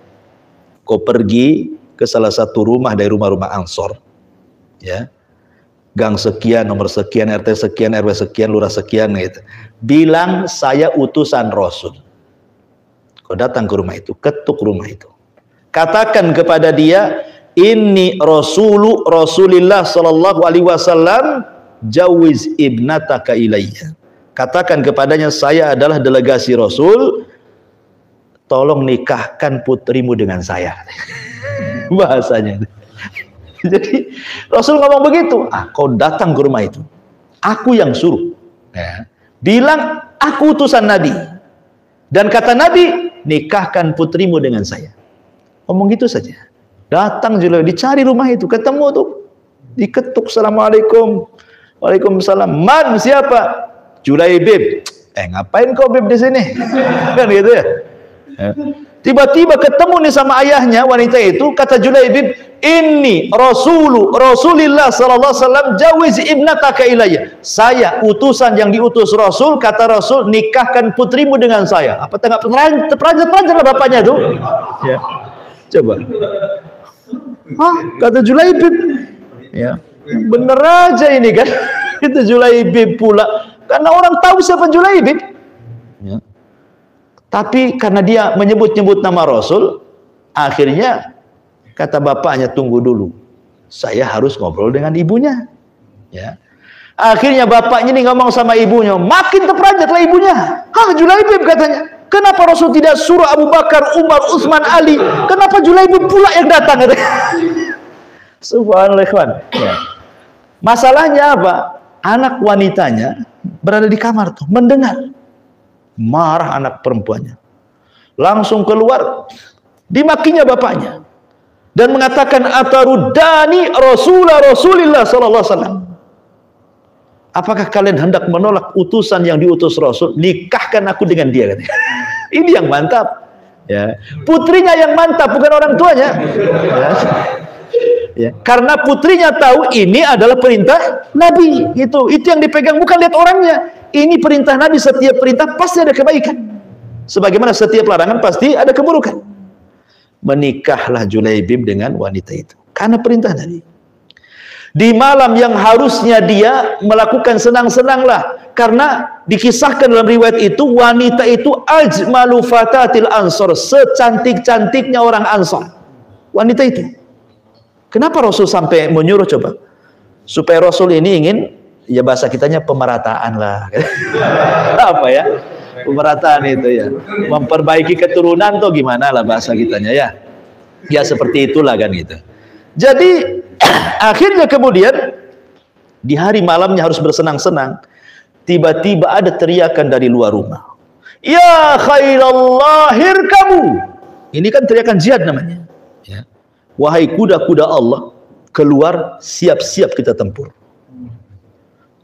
kau pergi ke salah satu rumah dari rumah-rumah Ansor, ya, gang sekian, nomor sekian, RT sekian, RW sekian, lurah sekian, gitu. Bilang saya utusan Rasul. Kau datang ke rumah itu, ketuk rumah itu, katakan kepada dia, inni Rasulullah sallallahu alaihi wasallam, jawiz ibnataka ilayya. Katakan kepadanya, saya adalah delegasi Rasul, tolong nikahkan putrimu dengan saya. Bahasanya. Jadi Rasul ngomong begitu, kau datang ke rumah itu, aku yang suruh, ya. Bilang aku utusan Nabi, dan kata Nabi, nikahkan putrimu dengan saya. Ngomong gitu saja. Datang juga, dicari rumah itu, ketemu tuh, diketuk, assalamualaikum, waalaikumsalam, man, siapa? Julaibib. Ngapain kau bib di sini? Kan gitu ya. Tiba-tiba ketemu nih sama ayahnya wanita itu, kata Julaibib, inni Rasulullah sallallahu alaihi wasallam, jawiz ibnataka ilayya. Saya utusan yang diutus Rasul, kata Rasul, nikahkan putrimu dengan saya. Apa tengah terperanjat lah bapaknya tuh. Ya. Coba. Kata Julaibib. Ya. Bener aja ini kan. Itu Julaibib pula. Karena orang tahu siapa Julaibib. Ya. Tapi karena dia menyebut-nyebut nama Rasul, akhirnya kata bapaknya, tunggu dulu, saya harus ngobrol dengan ibunya. Ya. Akhirnya bapaknya ini ngomong sama ibunya, makin terperanjatlah ibunya. Julaibib, katanya. Kenapa Rasul tidak suruh Abu Bakar, Umar, Utsman, Ali? Kenapa Julaibib pula yang datang? Subhanallah, ikhwan. Ya. Masalahnya apa? Anak wanitanya berada di kamar tuh, mendengar. Marah anak perempuannya. Langsung keluar, dimakinya bapaknya. Dan mengatakan, atarudani Rasulullah sallallahu alaihi wasallam. Apakah kalian hendak menolak utusan yang diutus Rasul? Nikahkan aku dengan dia, katanya. Ini yang mantap. Ya. Putrinya yang mantap, bukan orang tuanya. Ya. Ya. Karena putrinya tahu ini adalah perintah Nabi. Itu yang dipegang, bukan lihat orangnya. Ini perintah Nabi, setiap perintah pasti ada kebaikan. Sebagaimana setiap larangan pasti ada keburukan. Menikahlah Julaibib dengan wanita itu. Karena perintah Nabi. Di malam yang harusnya dia melakukan senang-senanglah. Karena dikisahkan dalam riwayat itu, wanita itu ajmalu fatatil ansor. Secantik-cantiknya orang Ansor. Wanita itu. Kenapa Rasul sampai menyuruh, coba? Supaya Rasul ini ingin, ya bahasa kitanya pemerataan lah. Apa ya? Pemerataan itu ya. Memperbaiki keturunan tuh gimana lah bahasa kitanya ya. Ya seperti itulah kan gitu. Jadi akhirnya kemudian di hari malamnya harus bersenang-senang. Tiba-tiba ada teriakan dari luar rumah. Ya khairallahir kamu. Ini kan teriakan jihad namanya. Ya. Wahai kuda-kuda Allah, keluar, siap-siap kita tempur.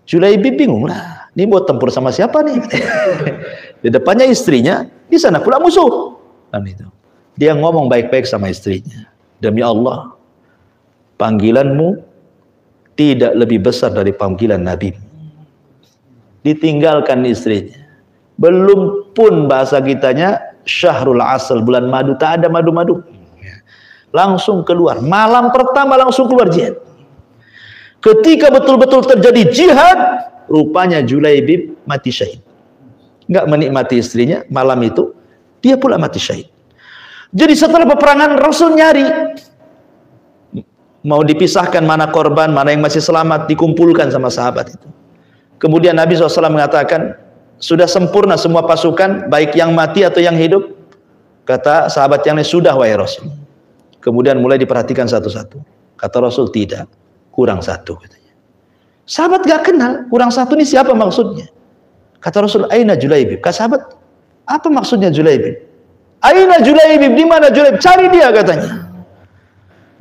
Julaibib bingung lah. Ini mau tempur sama siapa nih? Di depannya istrinya, di sana pula musuh. Dan itu. Dia ngomong baik-baik sama istrinya. Demi Allah, panggilanmu tidak lebih besar dari panggilan Nabi. Ditinggalkan istrinya. Belum pun bahasa kitanya syahrul asal, bulan madu, tak ada madu-madu. Langsung keluar. Malam pertama langsung keluar jihad. Ketika betul-betul terjadi jihad, rupanya Julaibib mati syahid. Nggak menikmati istrinya malam itu, dia pula mati syahid. Jadi setelah peperangan Rasul nyari. Mau dipisahkan mana korban, mana yang masih selamat, dikumpulkan sama sahabat itu. Kemudian Nabi SAW mengatakan, sudah sempurna semua pasukan, baik yang mati atau yang hidup? Kata sahabat yang lain, sudah wahai Rasul. Kemudian mulai diperhatikan satu-satu. Kata Rasul, tidak, kurang satu katanya. Sahabat gak kenal, kurang satu ini siapa maksudnya? Kata Rasul, aina Julaibib? Kata sahabat, apa maksudnya Julaibib? Aina Julaibib? Di mana Julaibib? Cari dia katanya.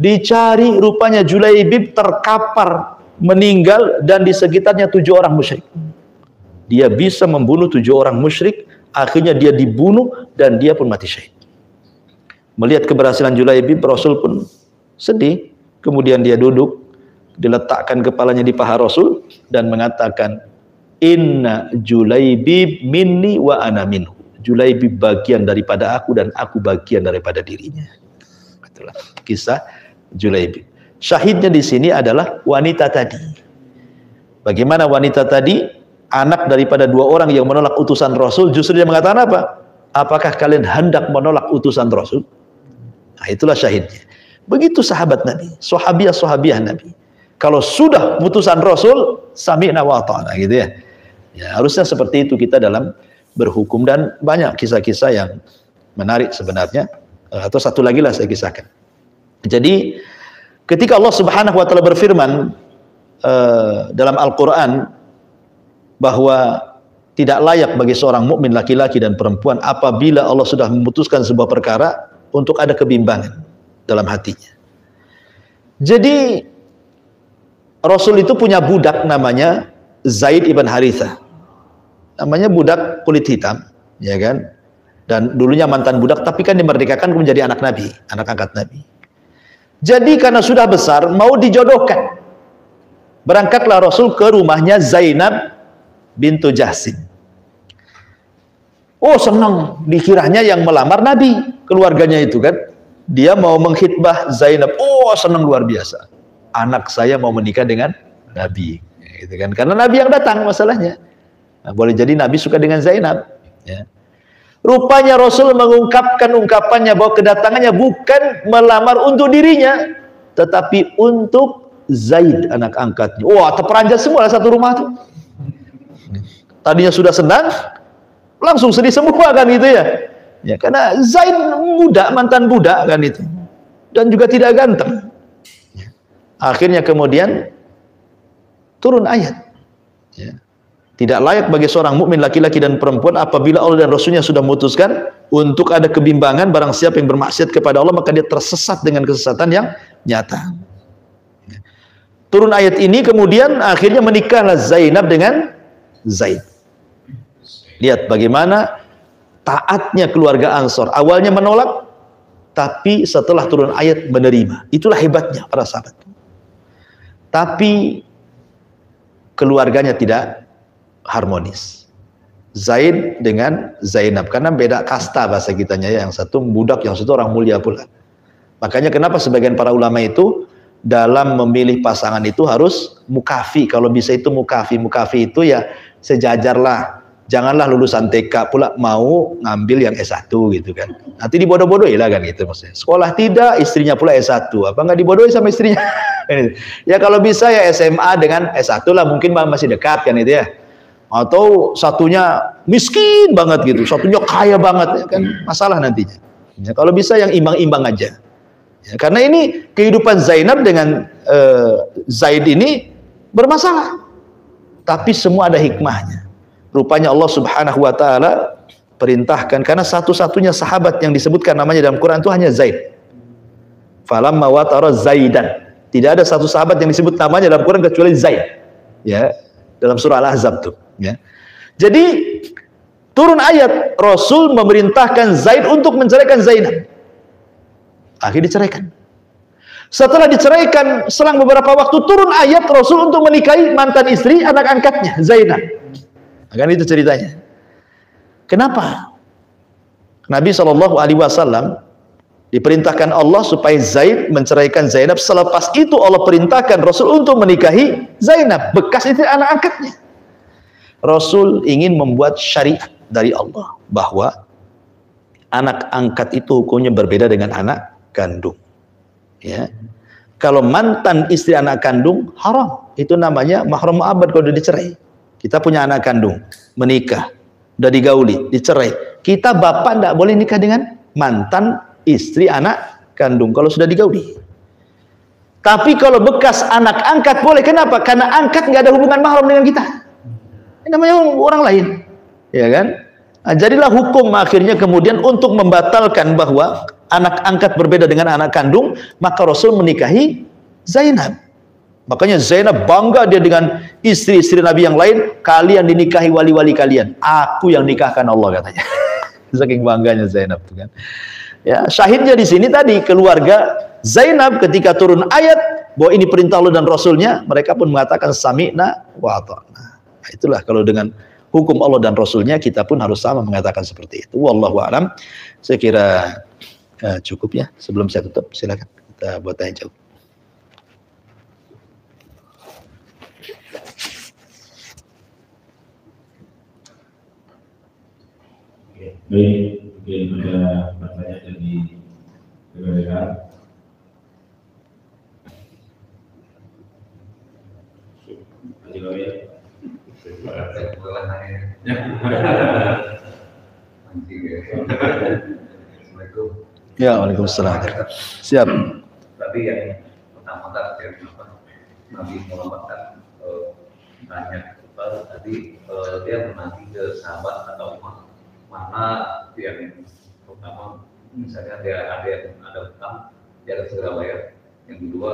Dicari, rupanya Julaibib terkapar, meninggal, dan di sekitarnya 7 orang musyrik. Dia bisa membunuh 7 orang musyrik, akhirnya dia dibunuh dan dia pun mati syahid. Melihat keberhasilan Julaibib, Rasul pun sedih. Kemudian dia duduk, diletakkan kepalanya di paha Rasul dan mengatakan, inna Julaibib minni wa ana minhu. Julaibib bagian daripada aku dan aku bagian daripada dirinya. Itulah kisah Julaibib. Syahidnya di sini adalah wanita tadi. Bagaimana wanita tadi? Anak daripada 2 orang yang menolak utusan Rasul, justru dia mengatakan apa? Apakah kalian hendak menolak utusan Rasul? Nah, itulah syahidnya. Begitu sahabat Nabi, sahabiah Nabi. Kalau sudah utusan Rasul, sami'na wa ata'na gitu ya. Ya, harusnya seperti itu kita dalam berhukum, dan banyak kisah-kisah yang menarik sebenarnya. Atau satu lagi lah saya kisahkan. Jadi ketika Allah Subhanahu wa taala berfirman dalam Al-Qur'an bahwa tidak layak bagi seorang mukmin laki-laki dan perempuan apabila Allah sudah memutuskan sebuah perkara untuk ada kebimbangan dalam hatinya. Jadi Rasul itu punya budak namanya Zaid ibn Harithah. Namanya budak kulit hitam, ya kan? Dan dulunya mantan budak, tapi kan dimerdekakan menjadi anak Nabi, anak angkat Nabi. Jadi karena sudah besar mau dijodohkan. Berangkatlah Rasul ke rumahnya Zainab bintu Jahsin. Oh senang, dikiranya yang melamar Nabi, keluarganya itu kan. Dia mau mengkhitbah Zainab. Oh senang luar biasa. Anak saya mau menikah dengan Nabi, gitu kan? Karena Nabi yang datang masalahnya. Nah, boleh jadi Nabi suka dengan Zainab. Ya. Rupanya Rasul mengungkapkan ungkapannya bahwa kedatangannya bukan melamar untuk dirinya, tetapi untuk Zaid anak angkatnya. Wah terperanjat semua satu rumah tuh. Tadinya sudah senang, langsung sedih semua kan gitu ya. Ya karena Zaid muda, mantan budak kan itu. Dan juga tidak ganteng. Ya. Akhirnya kemudian turun ayat. Ya. Tidak layak bagi seorang mukmin laki-laki dan perempuan apabila Allah dan Rasulnya sudah memutuskan untuk ada kebimbangan, barang siapa yang bermaksiat kepada Allah maka dia tersesat dengan kesesatan yang nyata. Ya. Turun ayat ini kemudian akhirnya menikahlah Zainab dengan Zaid. Lihat bagaimana taatnya keluarga Ansor. Awalnya menolak, tapi setelah turun ayat menerima. Itulah hebatnya para sahabat. Tapi keluarganya tidak harmonis. Zaid dengan Zainab, karena beda kasta bahasa kitanya ya. Yang satu budak, yang satu orang mulia pula. Makanya kenapa sebagian para ulama itu dalam memilih pasangan itu harus mukafi. Kalau bisa itu mukafi. Mukafi itu ya sejajarlah. Janganlah lulusan TK pula mau ngambil yang S1 gitu kan. Nanti dibodoh-bodohi lah kan gitu maksudnya. Sekolah tidak, istrinya pula S1. Apa nggak dibodohi sama istrinya? Ya kalau bisa ya SMA dengan S1 lah, mungkin masih dekat kan itu ya. atau satunya miskin banget gitu, satunya kaya banget, ya kan masalah nantinya. Ya, kalau bisa yang imbang-imbang aja. Ya, karena ini kehidupan Zainab dengan Zaid ini bermasalah. Tapi semua ada hikmahnya. Rupanya Allah Subhanahu wa taala perintahkan, karena satu-satunya sahabat yang disebutkan namanya dalam Quran itu hanya Zaid. Falamma watara Zaidan. Tidak ada satu sahabat yang disebut namanya dalam Quran kecuali Zaid. Ya, dalam surah Al-Ahzab tuh, ya. Jadi turun ayat, Rasul memerintahkan Zaid untuk menceraikan Zainab. Akhirnya diceraikan. Setelah diceraikan, selang beberapa waktu turun ayat Rasul untuk menikahi mantan istri anak angkatnya, Zainab. Kan itu ceritanya. Kenapa? Nabi SAW diperintahkan Allah supaya Zaid menceraikan Zainab. Selepas itu Allah perintahkan Rasul untuk menikahi Zainab, bekas istri anak angkatnya. Rasul ingin membuat syariat dari Allah bahwa anak angkat itu hukumnya berbeda dengan anak kandung. Ya. Kalau mantan istri anak kandung haram, itu namanya mahram mu'abbad kalau udah dicerai. Kita punya anak kandung, menikah, udah digauli, dicerai. Kita bapak tidak boleh nikah dengan mantan istri anak kandung kalau sudah digauli. Tapi kalau bekas anak angkat boleh. Kenapa? Karena angkat nggak ada hubungan mahram dengan kita. Ini namanya orang lain, ya kan? Nah, jadilah hukum akhirnya kemudian untuk membatalkan bahwa anak angkat berbeda dengan anak kandung, maka Rasul menikahi Zainab. Makanya Zainab bangga dia dengan istri-istri Nabi yang lain. Kalian dinikahi wali-wali kalian, aku yang nikahkan Allah, katanya. Saking bangganya Zainab tuh kan. Ya, syahidnya di sini tadi keluarga Zainab ketika turun ayat bahwa ini perintah Allah dan Rasulnya, mereka pun mengatakan sami'na wa ata'na. Nah, itulah kalau dengan hukum Allah dan Rasulnya kita pun harus sama mengatakan seperti itu. Wallahu a'lam. Saya kira cukup ya. Sebelum saya tutup, silakan kita buat tanya jawab. Baik, mungkin ada pertanyaan dari rekan-rekan. Ya, waalaikumsalam. Siap. Tadi yang pertama tadi Nabi Muhammad kan tanya tadi dia menanti ke sahabat atau mana yang pertama misalnya dia ada hutang dia akan segera bayar. Yang kedua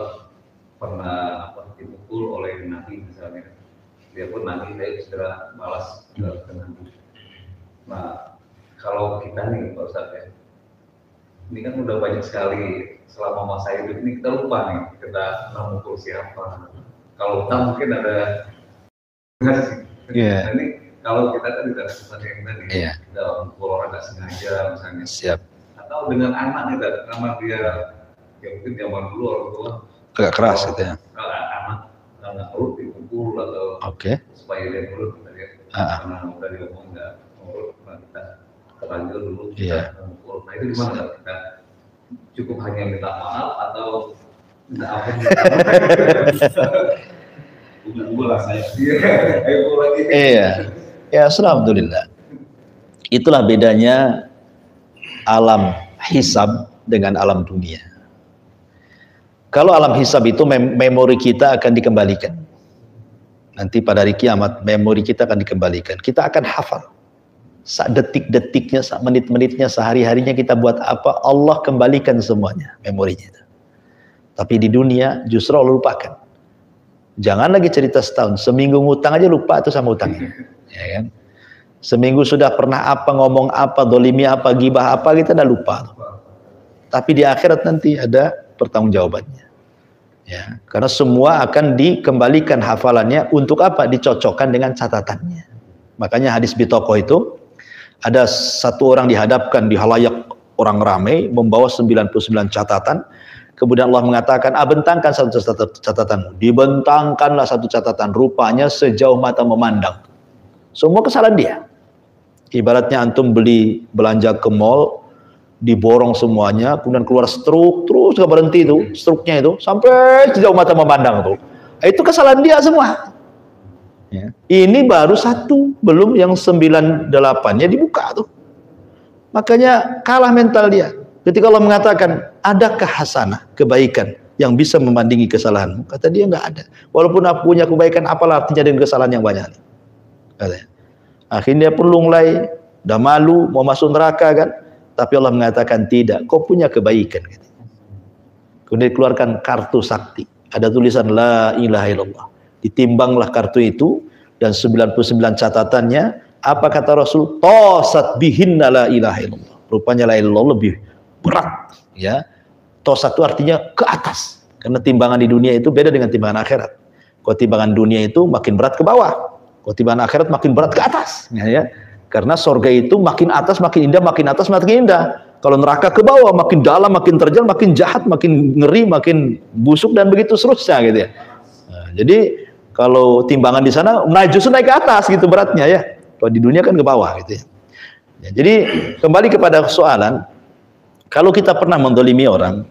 pernah dipukul oleh Nabi misalnya, dia pun nanti dia segera balas ke Nabi. Nah kalau kita nih Pak Ustadz ya, ini kan udah banyak sekali selama masa hidup ini kita lupa nih kita memukul siapa. Kalau hutang mungkin ada nggak sih? Yeah. Nah, ini kalau kita kan tidak seperti yang tadi, kita memukul orang nggak sengaja misalnya. Siap. Atau dengan anak kita, nama dia ya mungkin zaman dulu orang tua agak keras gitu ya. Kalau anak perut dipukul atau supaya dia perut karena udah diomong nggak perut, nah kita terlanjur dulu kita memukul. Nah itu gimana kita cukup hanya minta maaf atau minta apa? Pukul lah saya. Iya. Ya, alhamdulillah. Itulah bedanya alam hisab dengan alam dunia. Kalau alam hisab itu memori kita akan dikembalikan. Nanti pada hari kiamat memori kita akan dikembalikan. Kita akan hafal. Saat detik-detiknya, saat menit-menitnya, sehari-harinya kita buat apa, Allah kembalikan semuanya memorinya. Tapi di dunia justru Allah lupakan. Jangan lagi cerita setahun, seminggu ngutang aja lupa tuh sama utangnya, ya kan? Seminggu sudah pernah apa, ngomong apa, dolimi apa, gibah apa, kita udah lupa. Tapi di akhirat nanti ada pertanggungjawabannya, ya. Karena semua akan dikembalikan hafalannya untuk apa? Dicocokkan dengan catatannya. Makanya hadis bitaqah itu ada satu orang dihadapkan di halayak orang ramai membawa 99 catatan. Kemudian Allah mengatakan, bentangkan satu catatanmu. Dibentangkanlah satu catatan. Rupanya sejauh mata memandang. Semua kesalahan dia. Ibaratnya antum beli belanja ke mall, diborong semuanya, kemudian keluar struk, terus gak berhenti itu, struknya itu, sampai sejauh mata memandang tuh. Itu kesalahan dia semua. Ya. Ini baru 1, belum yang 98-nya dibuka tuh. Makanya kalah mental dia. Ketika Allah mengatakan, adakah hasanah, kebaikan yang bisa membandingi kesalahanmu? Kata dia, nggak ada. Walaupun aku punya kebaikan, apalah artinya dengan kesalahan yang banyak? Katanya. Akhirnya dia perlunglai, udah malu, mau masuk neraka kan? Tapi Allah mengatakan tidak, kau punya kebaikan. Kemudian dikeluarkan kartu sakti. Ada tulisan La ilaha illallah. Ditimbanglah kartu itu dan 99 catatannya. Apa kata Rasul? Tosat bihinna la ilaha illallah. Rupanya la ilaha illallah lebih berat. Ya, tosat itu artinya ke atas. Karena timbangan di dunia itu beda dengan timbangan akhirat. Kalau timbangan dunia itu makin berat ke bawah. Kalau timbangan akhirat makin berat ke atas. Ya. Karena surga itu makin atas makin indah, makin atas makin indah. Kalau neraka ke bawah makin dalam, makin terjal, makin jahat, makin ngeri, makin busuk dan begitu seterusnya gitu ya. Nah, jadi kalau timbangan di sana justru naik ke atas gitu beratnya ya. Kalau di dunia kan ke bawah gitu ya. Ya, jadi kembali kepada soalan, kalau kita pernah mendolimi orang,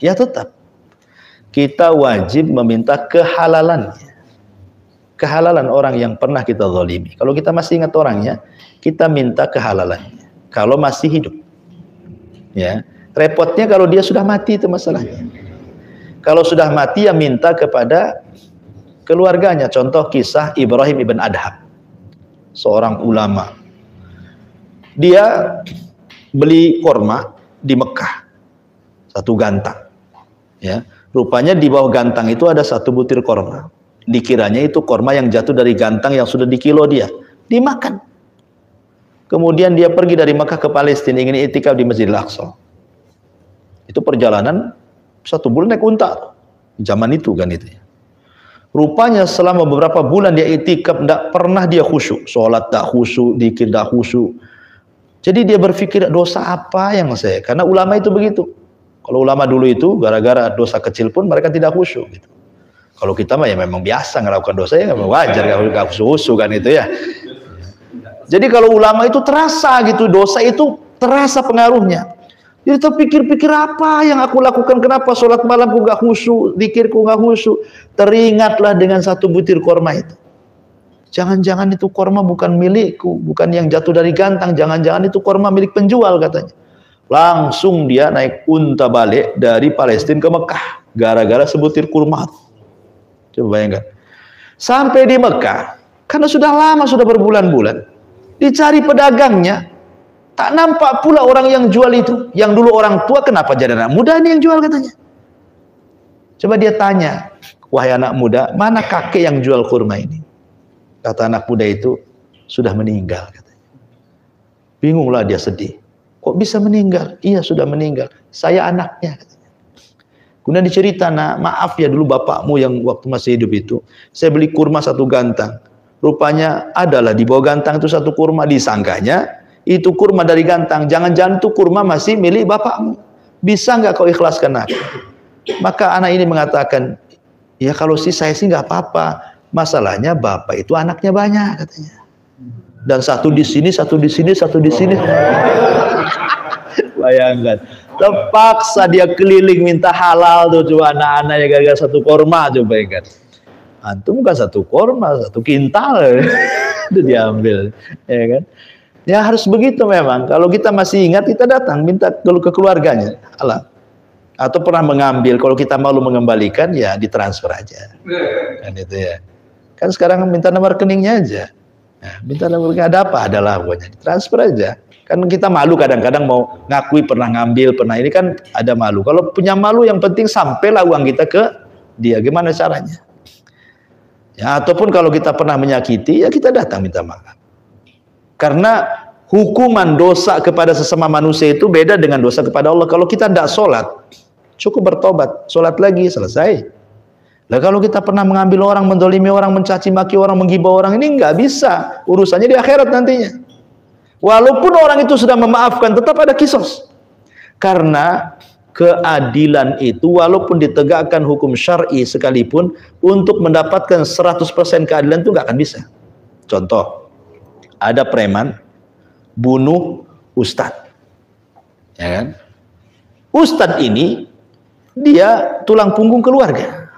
ya tetap kita wajib meminta kehalalannya. Kehalalan orang yang pernah kita zalimi. Kalau kita masih ingat orangnya, kita minta kehalalannya. Kalau masih hidup. Ya, repotnya kalau dia sudah mati itu masalahnya. Kalau sudah mati ya minta kepada keluarganya. Contoh kisah Ibrahim ibn Adham, seorang ulama. Dia beli korma di Mekah, 1 gantang. Ya, rupanya di bawah gantang itu ada 1 butir korma. Dikiranya itu korma yang jatuh dari gantang yang sudah dikilo dia, dimakan. Kemudian dia pergi dari Mekah ke Palestina ingin i'tikaf di Masjidil Aqsa. Itu perjalanan 1 bulan naik unta. Zaman itu kan itu. Rupanya selama beberapa bulan dia i'tikaf tidak pernah dia khusyuk. Sholat tak khusyuk, dzikir tak khusyuk. Jadi dia berpikir dosa apa yang saya? Karena ulama itu begitu. Kalau ulama dulu itu gara-gara dosa kecil pun mereka tidak khusyuk gitu. Kalau kita mah ya memang biasa melakukan dosa ya wajar nggak khusyuk kan itu ya. Jadi kalau ulama itu terasa gitu, dosa itu terasa pengaruhnya. Jadi terpikir-pikir apa yang aku lakukan, kenapa sholat malamku gak khusyuk, zikirku gak khusyuk. Teringatlah dengan 1 butir korma itu. Jangan-jangan itu korma bukan milikku, bukan yang jatuh dari gantang, jangan-jangan itu korma milik penjual katanya. Langsung dia naik unta balik dari Palestina ke Mekah, gara-gara sebutir kurma. Coba bayangkan. Sampai di Mekah, karena sudah lama, sudah berbulan-bulan, dicari pedagangnya, tak nampak pula orang yang jual itu. Yang dulu orang tua, kenapa jadi anak muda ini yang jual katanya. Coba dia tanya, wahai anak muda, mana kakek yang jual kurma ini? Kata anak muda itu, sudah meninggal katanya. Bingunglah dia, sedih. Kok bisa meninggal? Iya sudah meninggal. Saya anaknya katanya. Kemudian dicerita, nah maaf ya dulu bapakmu yang waktu masih hidup itu, saya beli kurma 1 gantang. Rupanya adalah di bawah gantang itu 1 kurma, disangkanya itu kurma dari gantang. Jangan-jangan itu kurma masih milik bapakmu. Bisa nggak kau ikhlaskan aku? Maka anak ini mengatakan, ya kalau sih saya sih nggak apa-apa. Masalahnya bapak itu anaknya banyak katanya. Dan 1 di sini, 1 di sini, 1 di sini. Bayangkan. Terpaksa dia keliling minta halal tuh coba anak-anaknya gara-gara 1 korma coba bayangkan. Antum bukan 1 korma, 1 kintal itu diambil, ya kan? Ya harus begitu memang. Kalau kita masih ingat kita datang minta ke keluarganya, Allah. Atau pernah mengambil, kalau kita malu mengembalikan ya ditransfer aja. Kan itu ya. Kan sekarang minta nomor rekeningnya aja. Nah, minta nomor rekening ada apa? Adalah pokoknya ditransfer aja. Kan kita malu kadang-kadang mau ngakui pernah ngambil, pernah ini kan ada malu. Kalau punya malu yang penting sampailah uang kita ke dia. Gimana caranya? Ya, ataupun kalau kita pernah menyakiti, ya kita datang minta maaf. Karena hukuman dosa kepada sesama manusia itu beda dengan dosa kepada Allah. Kalau kita tidak sholat, cukup bertobat, sholat lagi, selesai. Nah kalau kita pernah mengambil orang, mendolimi orang, mencaci maki orang, menggibah orang, ini nggak bisa. Urusannya di akhirat nantinya. Walaupun orang itu sudah memaafkan, tetap ada kisos. Karena keadilan itu walaupun ditegakkan hukum syar'i sekalipun, untuk mendapatkan 100% keadilan itu nggak akan bisa. Contoh, ada preman bunuh ustadz, ya kan? Ustadz ini dia tulang punggung keluarga.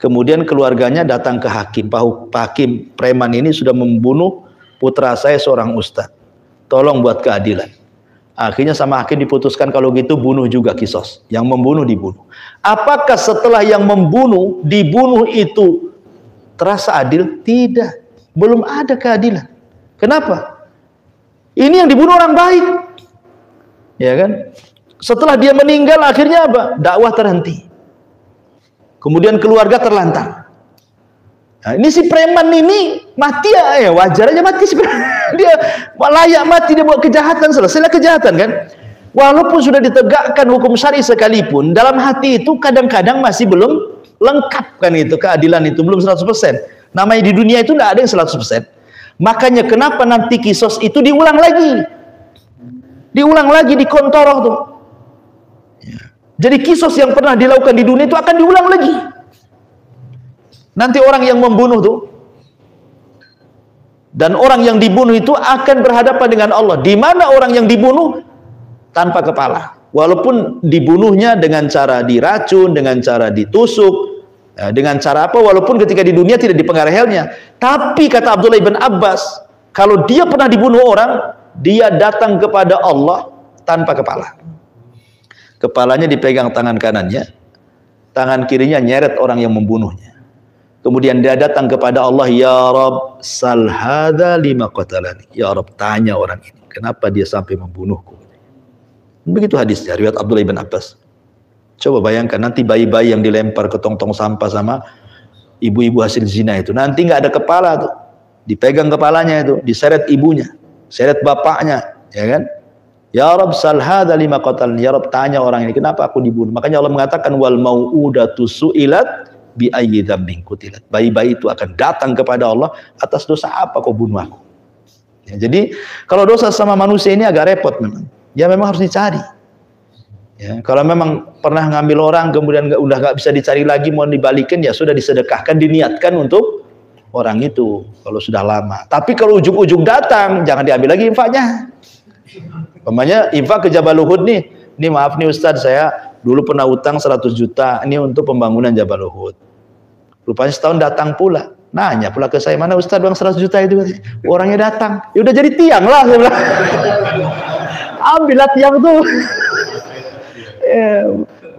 Kemudian keluarganya datang ke hakim, Pak Hakim, preman ini sudah membunuh putra saya seorang ustadz, tolong buat keadilan. Akhirnya sama hakim diputuskan kalau gitu bunuh juga kisos, yang membunuh dibunuh. Apakah setelah yang membunuh dibunuh itu terasa adil? Tidak, belum ada keadilan. Kenapa? Ini yang dibunuh orang baik, ya kan? Setelah dia meninggal akhirnya apa? Dakwah terhenti. Kemudian keluarga terlantar. Nah, ini si preman ini mati ya, wajar aja mati sebenarnya. Dia layak mati, dia buat kejahatan, selesailah kejahatan kan. Walaupun sudah ditegakkan hukum syar'i sekalipun, dalam hati itu kadang-kadang masih belum lengkap kan itu, keadilan itu belum 100%. Namanya di dunia itu tidak ada yang 100%. Makanya kenapa nanti kisos itu diulang lagi. Diulang lagi di kontoroh tuh. Jadi kisos yang pernah dilakukan di dunia itu akan diulang lagi. Nanti orang yang membunuh tuh dan orang yang dibunuh itu akan berhadapan dengan Allah. Di mana orang yang dibunuh tanpa kepala, walaupun dibunuhnya dengan cara diracun, dengan cara ditusuk, dengan cara apa, walaupun ketika di dunia tidak dipengaruhi helnya. Tapi kata Abdullah ibn Abbas, kalau dia pernah dibunuh orang, dia datang kepada Allah tanpa kepala. Kepalanya dipegang tangan kanannya, tangan kirinya nyeret orang yang membunuhnya. Kemudian dia datang kepada Allah, ya Rabb, sal hadza lima qatalani. Ya Rabb, tanya orang ini, kenapa dia sampai membunuhku? Begitu hadisnya, riwayat Abdullah ibn Abbas. Coba bayangkan nanti bayi-bayi yang dilempar ke tong-tong sampah sama ibu-ibu hasil zina itu, nanti nggak ada kepala tuh, dipegang kepalanya itu, diseret ibunya, seret bapaknya, ya kan? Ya Rabb, sal hadza lima qatalani. Ya Rabb, tanya orang ini, kenapa aku dibunuh? Makanya Allah mengatakan wal mau'udatu su'ilat bi ayyi dzambin qutilat. Bayi-bayi itu akan datang kepada Allah, atas dosa apa kau bunuh aku? Ya, jadi kalau dosa sama manusia ini agak repot memang. Ya memang harus dicari. Ya, kalau memang pernah ngambil orang kemudian udah nggak bisa dicari lagi, mau dibalikin, ya sudah disedekahkan, diniatkan untuk orang itu kalau sudah lama. Tapi kalau ujung-ujung datang, jangan diambil lagi infaknya. Umpamanya infak ke Jabal Uhud nih, ini maaf nih Ustadz, saya dulu pernah utang 100 juta, ini untuk pembangunan Jabal Uhud. Rupanya setahun datang pula, nanya pula ke saya, mana Ustadz bang 100 juta itu? Orangnya datang, ya udah jadi tiang lah, saya bilang. Ambillah tiang tuh.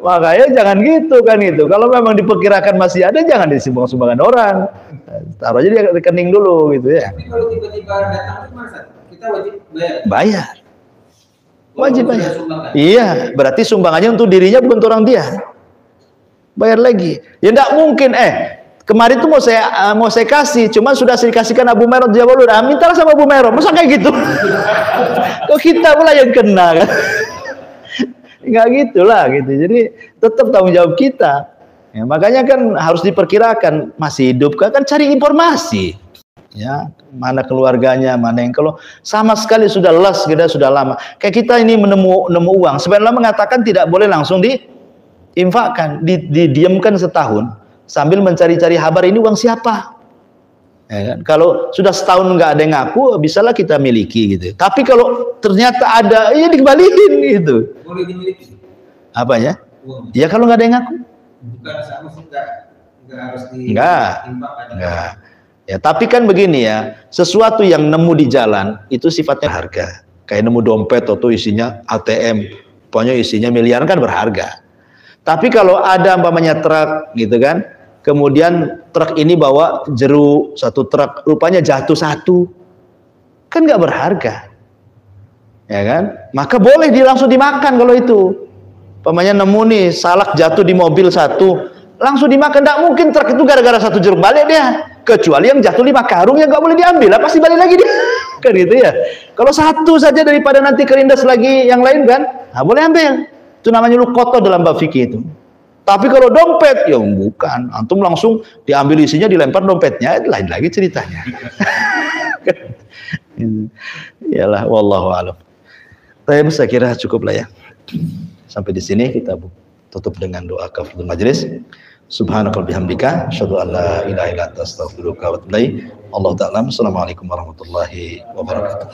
Makanya jangan gitu kan itu. Kalau memang diperkirakan masih ada, jangan disumbang-sumbangan orang. Taruh aja di rekening dulu gitu ya. Tapi kalau tiba-tiba datang itu masa kita wajib bayar? Bayar. Wajib bayar. Iya, berarti sumbangannya untuk dirinya bukan untuk orang dia. Bayar lagi. Ya enggak mungkin kemarin tuh mau saya kasih, cuma sudah saya kasihkan Abu Merod Jabalur. Mintalah sama Abu Merod. Masa kayak gitu? Kok kita pula yang kena kan? Enggak gitulah gitu. Jadi tetap tanggung jawab kita. Ya, makanya kan harus diperkirakan masih hidup kan cari informasi. Ya, mana keluarganya, mana yang kalau sama sekali sudah les, sudah lama. Kayak kita ini nemu uang. Sebenarnya mengatakan tidak boleh langsung diinfakkan, didiamkan setahun sambil mencari-cari kabar ini uang siapa. Ya kan? Kalau sudah setahun nggak ada yang ngaku, bisalah kita miliki gitu. Tapi kalau ternyata ada, ya dikembaliin gitu. Boleh dimiliki. Apanya? Uang. Ya kalau nggak ada yang ngaku. Bukan sama sih, nggak harus diinfakkan. Enggak. Ya, tapi kan begini ya, sesuatu yang nemu di jalan itu sifatnya harga. Kayak nemu dompet atau isinya ATM, pokoknya isinya miliaran kan berharga. Tapi kalau ada umpamanya truk gitu kan, kemudian truk ini bawa jeruk satu truk, rupanya jatuh satu, kan nggak berharga, ya kan? Maka boleh langsung dimakan kalau itu. Umpamanya nemu nih salak jatuh di mobil satu, langsung dimakan. Nggak mungkin truk itu gara-gara satu jeruk balik dia. Kecuali yang jatuh 5 karung yang nggak boleh diambil, pasti balik lagi dia. Kan gitu ya. Kalau satu saja daripada nanti kerindas lagi yang lain kan, nah boleh ambil. Itu namanya luqata dalam bab fikih itu. Tapi kalau dompet, ya bukan. Antum langsung diambil isinya, dilempar dompetnya, lain lagi ceritanya. Iyalah, wallahu a'lam. Saya kira cukup lah ya. Sampai di sini kita tutup dengan doa kafaratul majelis. Subhanakallahumma bihamdika asyhadu an la ilaha illa anta astaghfiruka wa atubu ilaik. Allahu ta'ala. Assalamualaikum warahmatullahi wabarakatuh.